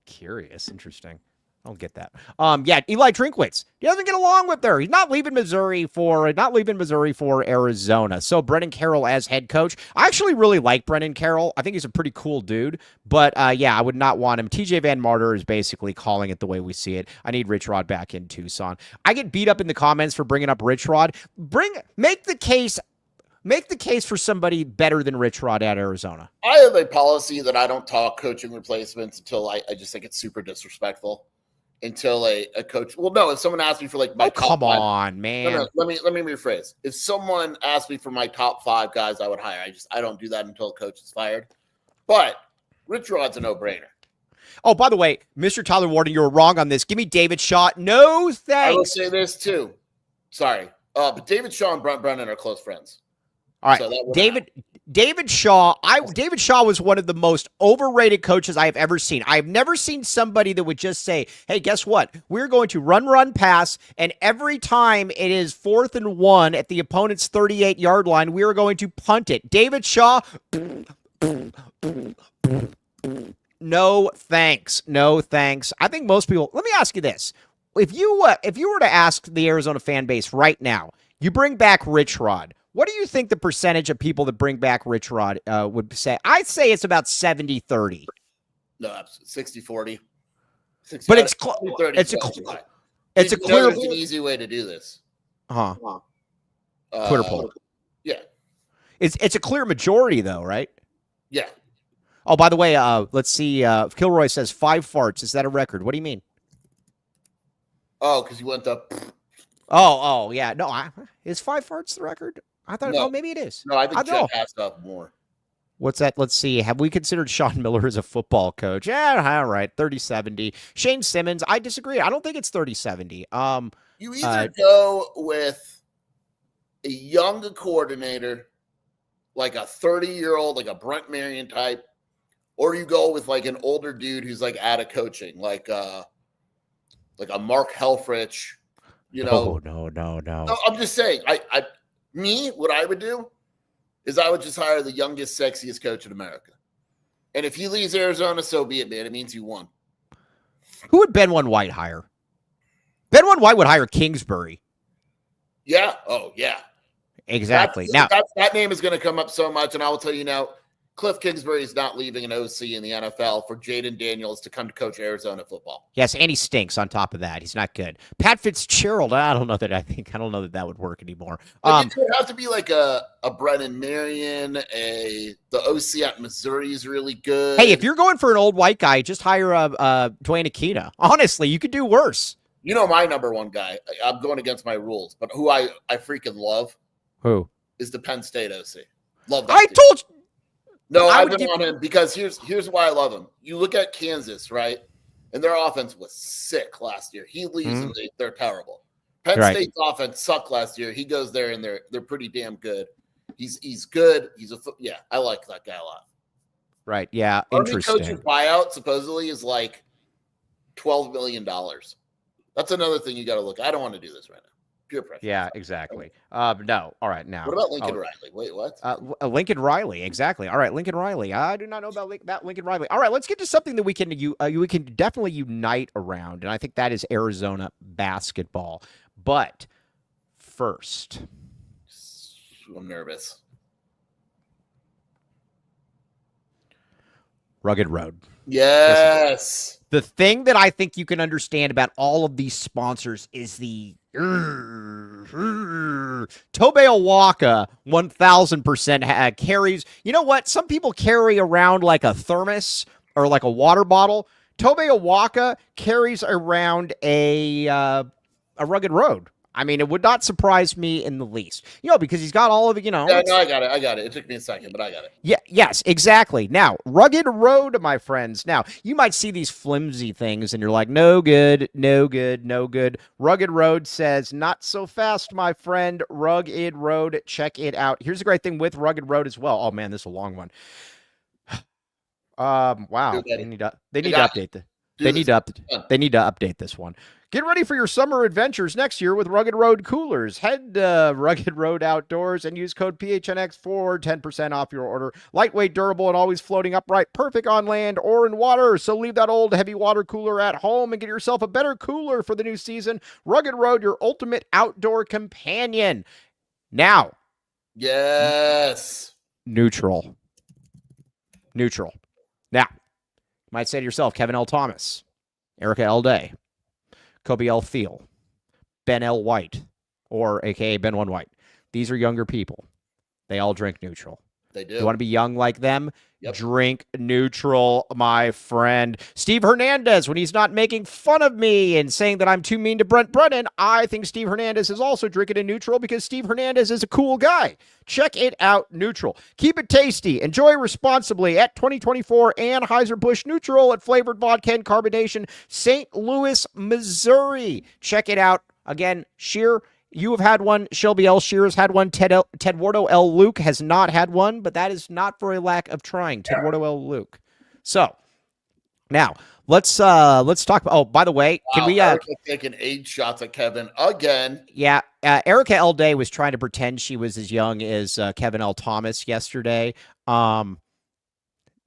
Curious. Interesting. I don't get that. Eli Drinkwitz. He doesn't get along with her. He's not leaving Missouri for Arizona. So Brennan Carroll as head coach. I actually really like Brennan Carroll. I think he's a pretty cool dude. But I would not want him. TJ Van Martyr is basically calling it the way we see it. I need Rich Rod back in Tucson. I get beat up in the comments for bringing up Rich Rod. Make the case for somebody better than Rich Rod at Arizona. I have a policy that I don't talk coaching replacements until I just think it's super disrespectful. Until a coach. Well, no, if someone asks me for my top come 5, on, man. No, let me rephrase. If someone asked me for my top 5 guys I would hire, I don't do that until a coach is fired. But Rich Rod's a no-brainer. Oh, by the way, Mr. Tyler Warden, you were wrong on this. Give me David Shaw. No, thanks. I will say this too. Sorry. But David Shaw and Brent Brennan are close friends. All right, so David Shaw. David Shaw was one of the most overrated coaches I have ever seen. I have never seen somebody that would just say, "Hey, guess what? We're going to run, pass, and every time it is 4th and 1 at the opponent's 38-yard line, we are going to punt it." David Shaw. No thanks. No thanks. I think most people. Let me ask you this: if you were to ask the Arizona fan base right now, you bring back Rich Rod. What do you think the percentage of people that bring back Rich Rod would say? I'd say it's about 70-30. No, 60-40. But it's It's a clear. There's an easy way to do this. Twitter poll. Yeah. It's a clear majority though, right? Yeah. Oh, by the way, let's see. Kilroy says 5 farts. Is that a record? What do you mean? Oh, because you went up. Oh, yeah. No, is 5 farts the record? I thought. No. Oh, maybe it is. No, I think know. Jeff has up more. What's that? Let's see. Have we considered Sean Miller as a football coach? Yeah, all right. 30-70. Shane Simmons. I disagree. I don't think it's 30-70. You either go with a young coordinator, like a 30-year-old, like a Brent Marion type, or you go with like an older dude who's like out of coaching, like a Mark Helfrich, you know. No. No, I'm just saying, what I would do is I would just hire the youngest, sexiest coach in America. And if he leaves Arizona, so be it, man. It means you won. Who would Ben One White hire? Ben One White would hire Kingsbury. Yeah. Oh, yeah. Exactly. That name is going to come up so much, and I will tell you now, Cliff Kingsbury is not leaving an OC in the NFL for Jaden Daniels to come to coach Arizona football. Yes, and he stinks on top of that. He's not good. Pat Fitzgerald, I don't know that would work anymore. It would have to be like a Brennan Marion, the OC at Missouri is really good. Hey, if you're going for an old white guy, just hire Dwayne Akina. Honestly, you could do worse. You know my number one guy. I'm going against my rules, but who I freaking love. Who? Is the Penn State OC. Love that. I dude. told you. No, I've been on him because here's why I love him. You look at Kansas, right? And their offense was sick last year. He leaves and they're terrible. Penn State's offense sucked last year. He goes there and they're pretty damn good. He's good. I like that guy a lot. Right. Yeah. Army Interesting. coach's buyout supposedly is like $12 million. That's another thing you got to look. I don't want to do this right now. Pure pressure. Yeah, exactly. No. All right. Now, what about Lincoln Riley? Wait, what? Lincoln Riley. Exactly. All right, Lincoln Riley. I do not know about Lincoln Riley. All right, let's get to something that we can definitely unite around, and I think that is Arizona basketball. But first, I'm nervous. Rugged Road. Yes. Listen, the thing that I think you can understand about all of these sponsors is the Tobey Waka 1000% carries. You know what? Some people carry around like a thermos or like a water bottle. Tobey Waka carries around a Rugged Road. I mean, it would not surprise me in the least, because he's got all of it, Yeah, no, I got it. It took me a second, but I got it. Yeah, yes, exactly. Now, Rugged Road, my friends. Now, you might see these flimsy things and you're like, no good, no good, no good. Rugged Road says, not so fast, my friend. Rugged Road, check it out. Here's a great thing with Rugged Road as well. Oh man, this is a long one. Wow. They need to update this one. Get ready for your summer adventures next year with Rugged Road coolers. Head to Rugged Road Outdoors and use code PHNX for 10% off your order. Lightweight, durable, and always floating upright. Perfect on land or in water. So leave that old heavy water cooler at home and get yourself a better cooler for the new season. Rugged Road, your ultimate outdoor companion. Now. Yes. NUTRL. Now, you might say to yourself, Kevin L. Thomas, Erica L. Day, Kobe L. Thiel, Ben L. White, or a.k.a. Ben One White. These are younger people. They all drink NUTRL. They do. You want to be young like them? Yep. Drink NUTRL, my friend. Steve Hernandez, when he's not making fun of me and saying that I'm too mean to Brent Brennan, I think Steve Hernandez is also drinking a NUTRL because Steve Hernandez is a cool guy. Check it out, NUTRL. Keep it tasty. Enjoy responsibly at 2024 Anheuser-Busch NUTRL at Flavored Vodka and Carbonation, St. Louis, Missouri. Check it out. Again, Sheer, you have had one. Shelby L. Shear has had one. Tedwardo L. Luke has not had one, but that is not for a lack of trying. Tedwardo L. Luke. So now let's talk. Oh, by the way, can we? Erica taking 8 shots at Kevin again. Yeah, Erica L. Day was trying to pretend she was as young as Kevin L. Thomas yesterday. Not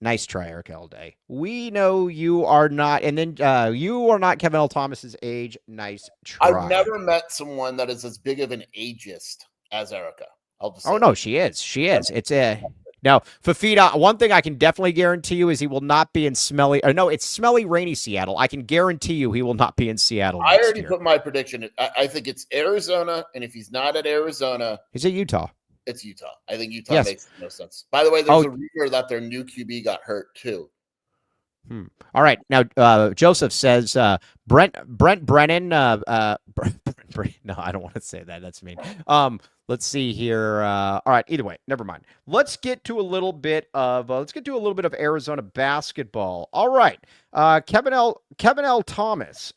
Nice try, Eric Day. We know you are not, and then you are not Kevin L. Thomas's age. Nice try. I've never met someone that is as big of an ageist as Erica. I'll just Oh, no, she is. She is. It's a... Now, Fifita, one thing I can definitely guarantee you is he will not be in smelly... no, it's smelly, rainy Seattle. I can guarantee you he will not be in Seattle I already year. put my prediction. I think it's Arizona, and if he's not at Arizona... He's at Utah. It's Utah. I think Utah makes no sense. By the way, there's a rumor that their new QB got hurt, too. All right. Now, Joseph says Brent Brennan. No, I don't want to say that. That's mean. Let's see here. All right. Either way, never mind. Let's get to a little bit of Arizona basketball. All right. Kevin L. Thomas.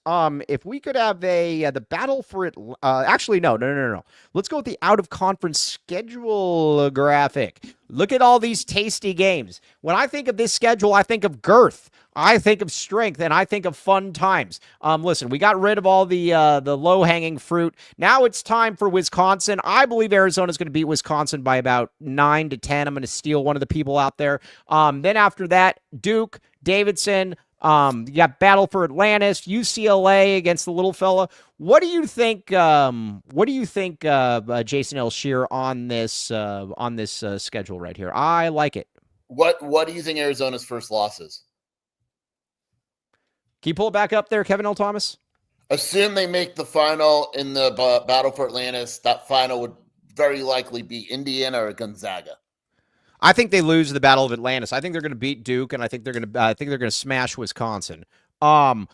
If we could have the battle for it. Actually, no. Let's go with the out of conference schedule graphic. Look at all these tasty games. When I think of this schedule, I think of girth. I think of strength, and I think of fun times. Listen, we got rid of all the low-hanging fruit. Now it's time for Wisconsin. I believe Arizona's going to beat Wisconsin by about 9-10. I'm going to steal one of the people out there. Then after that, Duke, Davidson. You got battle for Atlantis, UCLA against the little fella. What do you think? Jason L. Shear on this schedule right here? I like it. What do you think Arizona's first loss is? Can you pull it back up there, Kevin L. Thomas? Assume they make the final in the battle for Atlantis. That final would very likely be Indiana or Gonzaga. I think they lose the Battle of Atlantis. I think they're going to beat Duke, and I think they're going to smash Wisconsin. Not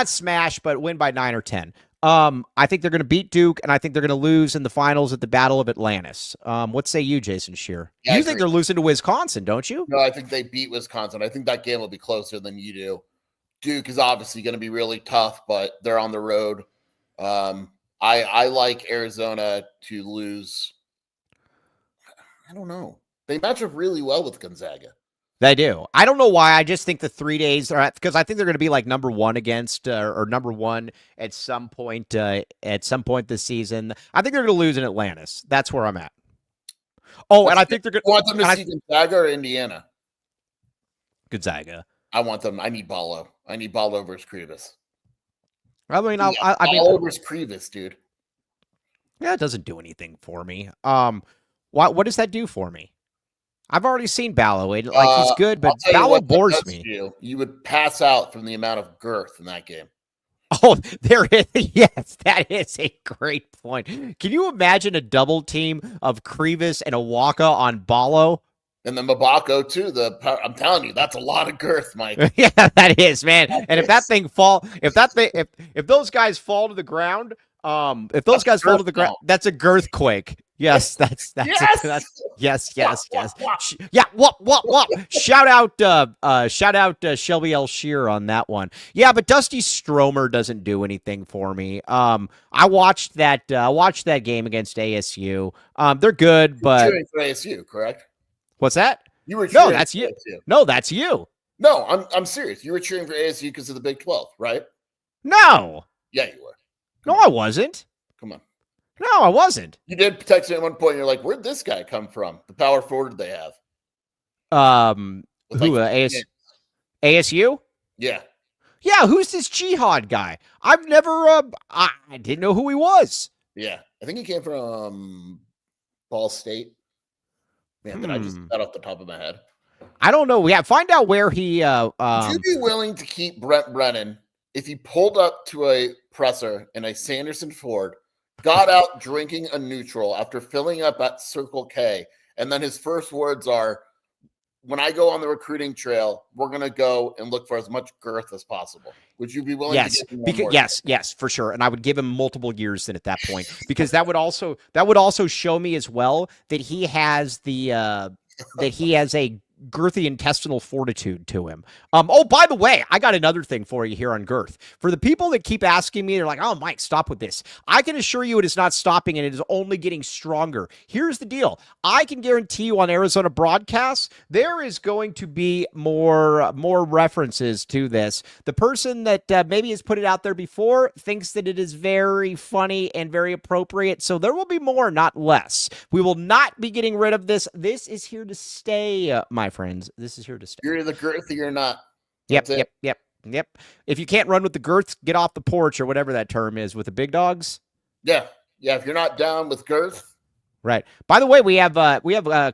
smash, but win by 9 or 10. I think they're going to beat Duke, and I think they're going to lose in the finals at the Battle of Atlantis. What say you, Jason Shear? Yeah, you think they're losing to Wisconsin, don't you? No, I think they beat Wisconsin. I think that game will be closer than you do. Duke is obviously going to be really tough, but they're on the road. I like Arizona to lose. I don't know. They match up really well with Gonzaga. They do. I don't know why. I just think the 3 days are because I think they're going to be like number one against or number one at some point this season. I think they're going to lose in Atlantis. That's where I'm at. Oh, and I think they're going to want them to see Gonzaga or Indiana. Gonzaga. I want them. I need Ballo. I need Ballo versus Krivas. I mean, Ballo versus Krivas, dude. Yeah, it doesn't do anything for me. What does that do for me? I've already seen Ballo. Like he's good, but Ballo bores me. You would pass out from the amount of girth in that game. Oh, there is. Yes, that is a great point. Can you imagine a double team of Krivas and Awaka on Ballo? And then Mabako too. I'm telling you, that's a lot of girth, Mike. Yeah, that is, man. And if that thing if those guys fall to the ground, that's a girthquake. Yes, that's yes. Yeah, what? Shout out Shelby L. Shear on that one. Yeah, but Dusty Stromer doesn't do anything for me. I watched that game against ASU. They're good, but cheering for ASU, correct? What's that? You were cheering that's you. ASU. No, that's you. No, I'm serious. You were cheering for ASU because of the Big 12, right? No. Yeah, you were. No, I wasn't. Come on. No, I wasn't. You did text me at one point. You're like, "Where'd this guy come from? The power forward they have." ASU? Yeah. Yeah, who's this Jihad guy? I've never. I didn't know who he was. Yeah, I think he came from Ball State. Man, did I just that off the top of my head? I don't know. Yeah, find out where he. Would you be willing to keep Brent Brennan if he pulled up to a presser in a Sanderson Ford, got out drinking a NUTRL after filling up at Circle K, and then his first words are, "When I go on the recruiting trail, we're going to go and look for as much girth as possible." Would you be willing to give him one more yes, for sure. And I would give him multiple years then at that point, because that would also show me as well that he has a girthy intestinal fortitude to him. Oh, by the way, I got another thing for you here on girth. For the people that keep asking me, they're like, "Oh, Mike, stop with this." I can assure you it is not stopping, and it is only getting stronger. Here's the deal. I can guarantee you on Arizona broadcasts, there is going to be more references to this. The person that maybe has put it out there before thinks that it is very funny and very appropriate, so there will be more, not less. We will not be getting rid of this. This is here to stay, my friends. This is here to stay. You're either girthy or not. Yep. If you can't run with the girths, get off the porch or whatever that term is with the big dogs. Yeah. If you're not down with girth. Right. By the way, we have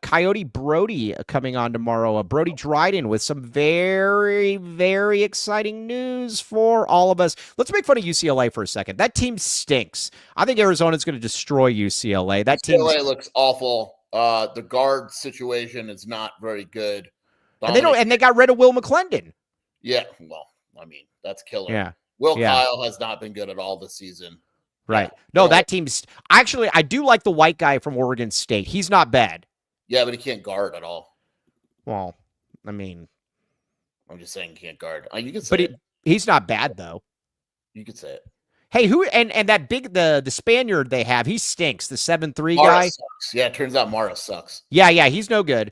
Coyote Brody coming on tomorrow. Brody Dryden with some very, very exciting news for all of us. Let's make fun of UCLA for a second. That team stinks. I think Arizona's going to destroy UCLA. UCLA looks awful. The guard situation is not very good. And they got rid of Will McClendon. Yeah. Well, I mean, that's killer. Yeah. Kyle has not been good at all this season. Right. No, that team's actually, I do like the white guy from Oregon State. He's not bad. Yeah, but he can't guard at all. Well, I mean, I'm just saying he can't guard. You can say he's not bad though. You could say it. Hey, who and that big the Spaniard they have, he stinks. The 7'3" guy. Sucks. Yeah, it turns out Mara sucks. Yeah, he's no good.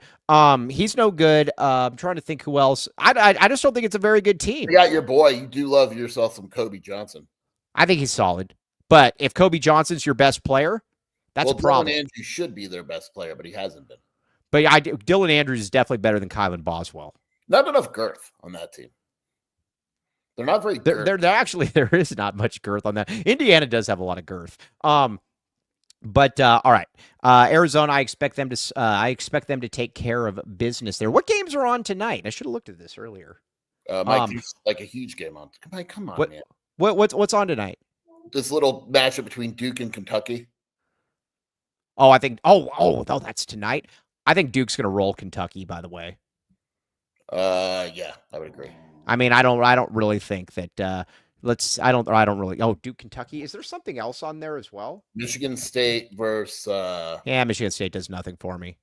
He's no good. I'm trying to think who else. I just don't think it's a very good team. You got your boy. You do love yourself some Kobe Johnson. I think he's solid. But if Kobe Johnson's your best player, that's a problem. Dylan Andrews should be their best player, but he hasn't been. But Dylan Andrews is definitely better than Kylan Boswell. Not enough girth on that team. They're not very girth. They're actually, there is not much girth on that. Indiana does have a lot of girth. But all right, Arizona. I expect them to take care of business there. What games are on tonight? I should have looked at this earlier. Mike, like a huge game on. Come on, man. What's on tonight? This little matchup between Duke and Kentucky. Oh, I think. Oh, that's tonight. I think Duke's going to roll Kentucky. By the way. Yeah, I would agree. I mean, I don't really think that. I don't really. Oh, Duke, Kentucky. Is there something else on there as well? Michigan State versus. Yeah, Michigan State does nothing for me.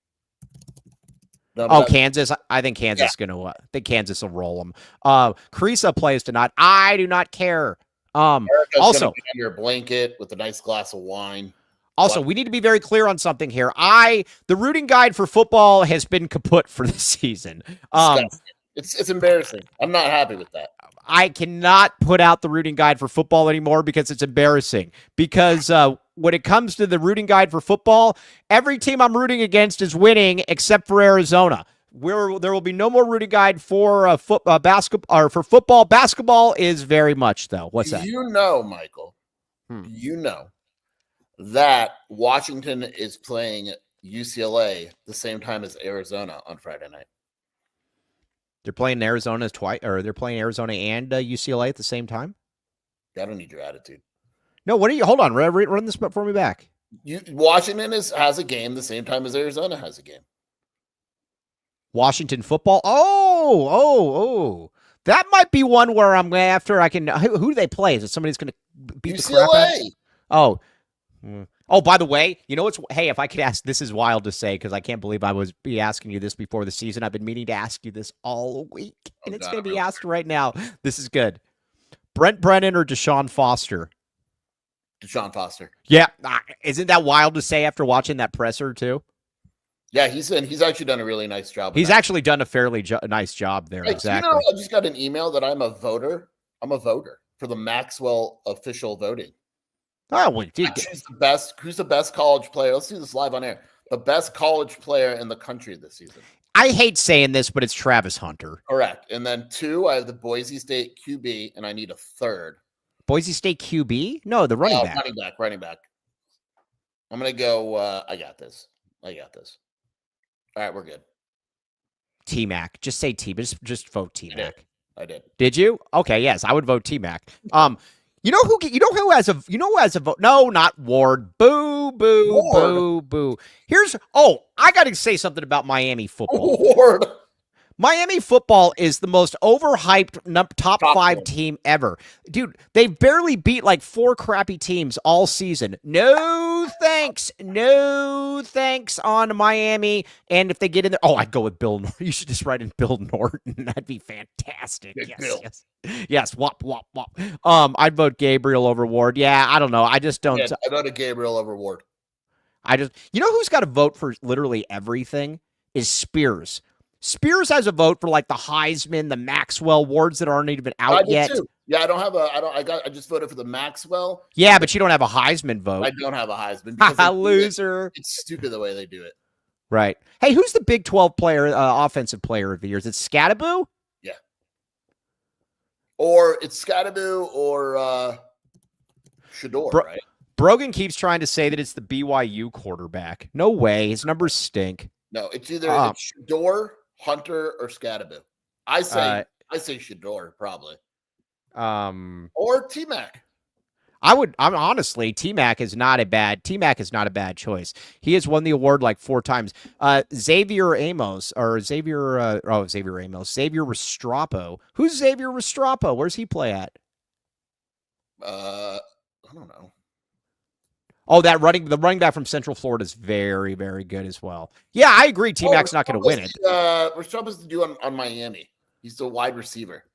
No, Kansas. I think Kansas is going to. I think Kansas will roll them. Creasa plays tonight. I do not care. Also, be under a blanket with a nice glass of wine. Also, we need to be very clear on something here. The rooting guide for football has been kaput for this season. It's embarrassing. I'm not happy with that. I cannot put out the rooting guide for football anymore because it's embarrassing. Because when it comes to the rooting guide for football, every team I'm rooting against is winning except for Arizona. There will be no more rooting guide for basketball or for football. Basketball is very much though. What's that? You know, Michael. You know that Washington is playing UCLA the same time as Arizona on Friday night. They're playing Arizona twice, or they're playing Arizona and UCLA at the same time. I don't need your attitude. No, what are you? Hold on, run this for me back. Washington has a game the same time as Arizona has a game. Washington football. Oh. That might be one where I'm after I can. Who do they play? Is it somebody's going to beat UCLA. the crap out? Oh, by the way, you know what's? Hey, if I could ask, this is wild to say because I can't believe I was asking you this before the season. I've been meaning to ask you this all week, and it's going to be asked right now. This is good. Brent Brennan or Deshaun Foster? Deshaun Foster. Yeah, isn't that wild to say after watching that presser too? Yeah, he's actually done a really nice job. He's actually done a fairly nice job there. Exactly. I just got an email that I'm a voter. I'm a voter for the Maxwell official voting. Oh, well, who's the best college player? Let's do this live on air. The best college player in the country this season. I hate saying this, but it's Travis Hunter. Correct. And then 2, I have the Boise State QB, and I need a 3rd. Boise State QB? No, the running back. Running back. I'm going to go, I got this. All right, we're good. T-Mac. Just say T. Just vote T-Mac. I did. Did you? Okay, yes, I would vote T-Mac. You know who has a vote? No, not Ward. Boo, boo, Ward. Boo. I got to say something about Miami football. Ward. Miami football is the most overhyped top 5 team ever. Dude, they've barely beat like 4 crappy teams all season. No thanks on Miami. And if they get in there, I'd go with Bill Norton. You should just write in Bill Norton. That'd be fantastic. Yes. Wop, wop, wop. I'd vote Gabriel over Ward. Yeah, I don't know. I just don't. I voted Gabriel over Ward. You know who's got to vote for literally everything is Spears. Spears has a vote for like the Heisman, the Maxwell awards that aren't even out yet. Too. Yeah, I just voted for the Maxwell. Yeah, but you don't have a Heisman vote. I don't have a Heisman. Loser. It's stupid the way they do it. Right. Hey, who's the Big 12 player, offensive player of the year? Is it Scadaboo? Yeah. Or it's Scadaboo or Shador, right? Brogan keeps trying to say that it's the BYU quarterback. No way. His numbers stink. No, it's either it's Shador, Hunter, or Scadaboo. I say Shador probably. Or T-Mac. I'm honestly, T-Mac is not a bad choice. He has won the award like 4 times. Xavier Restrepo. Who's Xavier Restrepo? Where's he play at? I don't know. Oh, the running back from Central Florida is very, very good as well. Yeah, I agree. T-Mac's not going to win it. Restrepo's the dude on Miami. He's the wide receiver.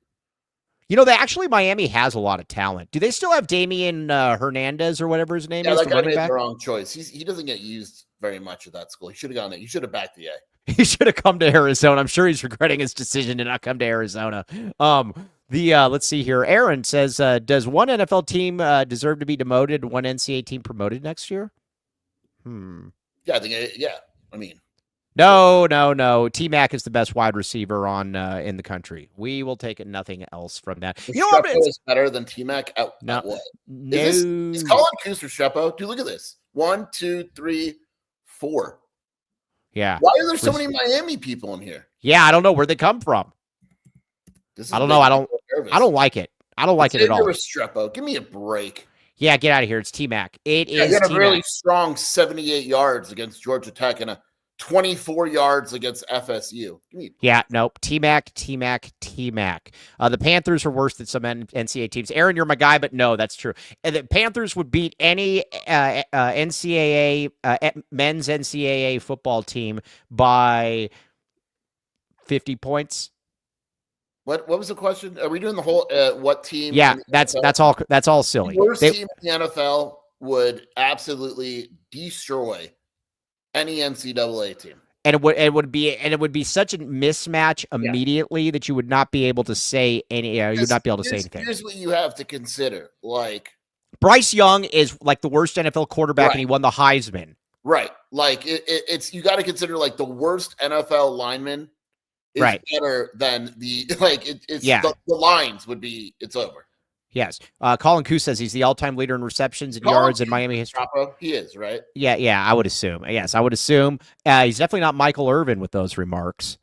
You know, Miami has a lot of talent. Do they still have Damian Hernandez or whatever his name is? That guy made the wrong choice. He doesn't get used very much at that school. He should have gone there. He should have backed the A. He should have come to Arizona. I'm sure he's regretting his decision to not come to Arizona. Let's see here. Aaron says, does one NFL team deserve to be demoted, one NCAA team promoted next year? Yeah, I think. Yeah, I mean. No. T-Mac is the best wide receiver in the country. We will take nothing else from that. You know what? Is better than T-Mac at what? No. Is Colin Coos Restrepo? Dude, look at this. 1, 2, 3, 4. Yeah. Why are there so many Miami people in here? Yeah, I don't know where they come from. I don't know. I don't like it. I don't like it at all. Restrepo. Give me a break. Yeah, get out of here. It's T-Mac. It is. He had a T-Mac. really strong 78 yards against Georgia Tech and a 24 yards against FSU. Yeah, nope. T-Mac. The Panthers are worse than some NCAA teams. Aaron, you're my guy, but no, that's true. And the Panthers would beat any NCAA men's NCAA football team by 50 points. What was the question? Are we doing the whole what team? Yeah, that's all silly. The worst team in the NFL would absolutely destroy any NCAA team. And it would be such a mismatch immediately that you would not be able to say any. You would not be able to say anything. Here's what you have to consider: like Bryce Young is like the worst NFL quarterback, and he won the Heisman. Right, like it's you got to consider like the worst NFL lineman is better than the the lines would be. It's over. Yes. Colin Coos says he's the all-time leader in receptions and yards in Miami history. He is, right? Yeah, I would assume. Yes, I would assume. He's definitely not Michael Irvin with those remarks.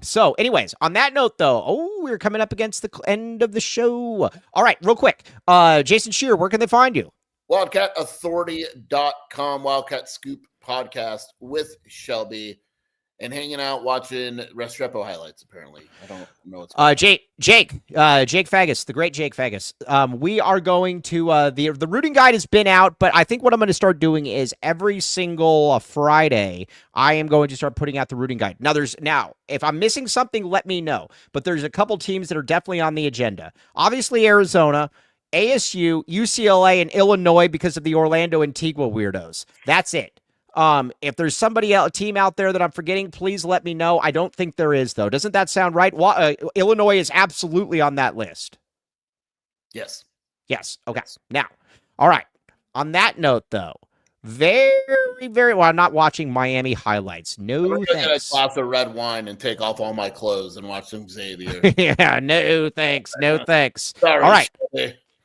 So, anyways, on that note, though, we're coming up against the end of the show. All right, real quick. Jason Shearer, where can they find you? WildcatAuthority.com, Wildcat Scoop podcast with Shelby. And hanging out watching Restrepo highlights, apparently. I don't know what's going on. Jake Fagus, the great Jake Fagus. We are going to the rooting guide has been out, but I think what I'm going to start doing is every single Friday, I am going to start putting out the rooting guide. Now, if I'm missing something, let me know. But there's a couple teams that are definitely on the agenda. Obviously, Arizona, ASU, UCLA, and Illinois because of the Orlando Antigua weirdos. That's it. If there's somebody else, a team out there that I'm forgetting, please let me know. I don't think there is, though. Doesn't that sound right? Illinois is absolutely on that list. Yes. Okay. Now, all right. On that note, though, very, very well. I'm not watching Miami highlights. No, thanks. Get a glass of red wine and take off all my clothes and watch some Xavier. Yeah. No, thanks. Sorry, all right.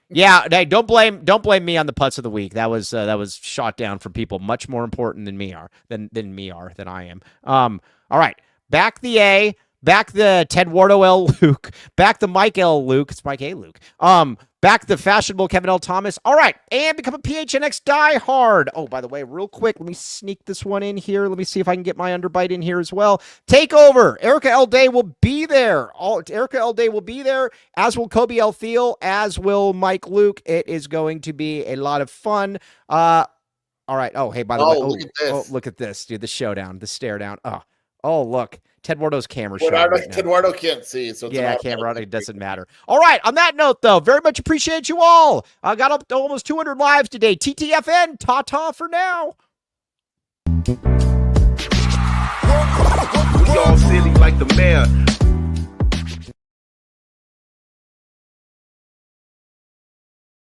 Yeah, hey, don't blame me on the putts of the week. That was shot down from people much more important than I am. All right, back the A, back the Tedwardo L. Luke, back the Mike L. Luke. It's Mike A. Luke. Back the fashionable Kevin L. Thomas. All right, and become a PHNX diehard. Oh, by the way, real quick, let me sneak this one in here. Let me see if I can get my underbite in here as well. Takeover. Erica L. Day will be there. Erica L. Day will be there, as will Kobe L. Thiel, as will Mike Luke. It is going to be a lot of fun. All right. Oh, hey, by the way. Look at this. Look at this, dude. The showdown, the stare down. Oh, look. Tedwardo's camera shot. Right Tedwardo can't see. So camera. It doesn't matter. All right. On that note, though, very much appreciate you all. I got up to almost 200 lives today. TTFN. Ta-ta for now. We all silly like the mayor.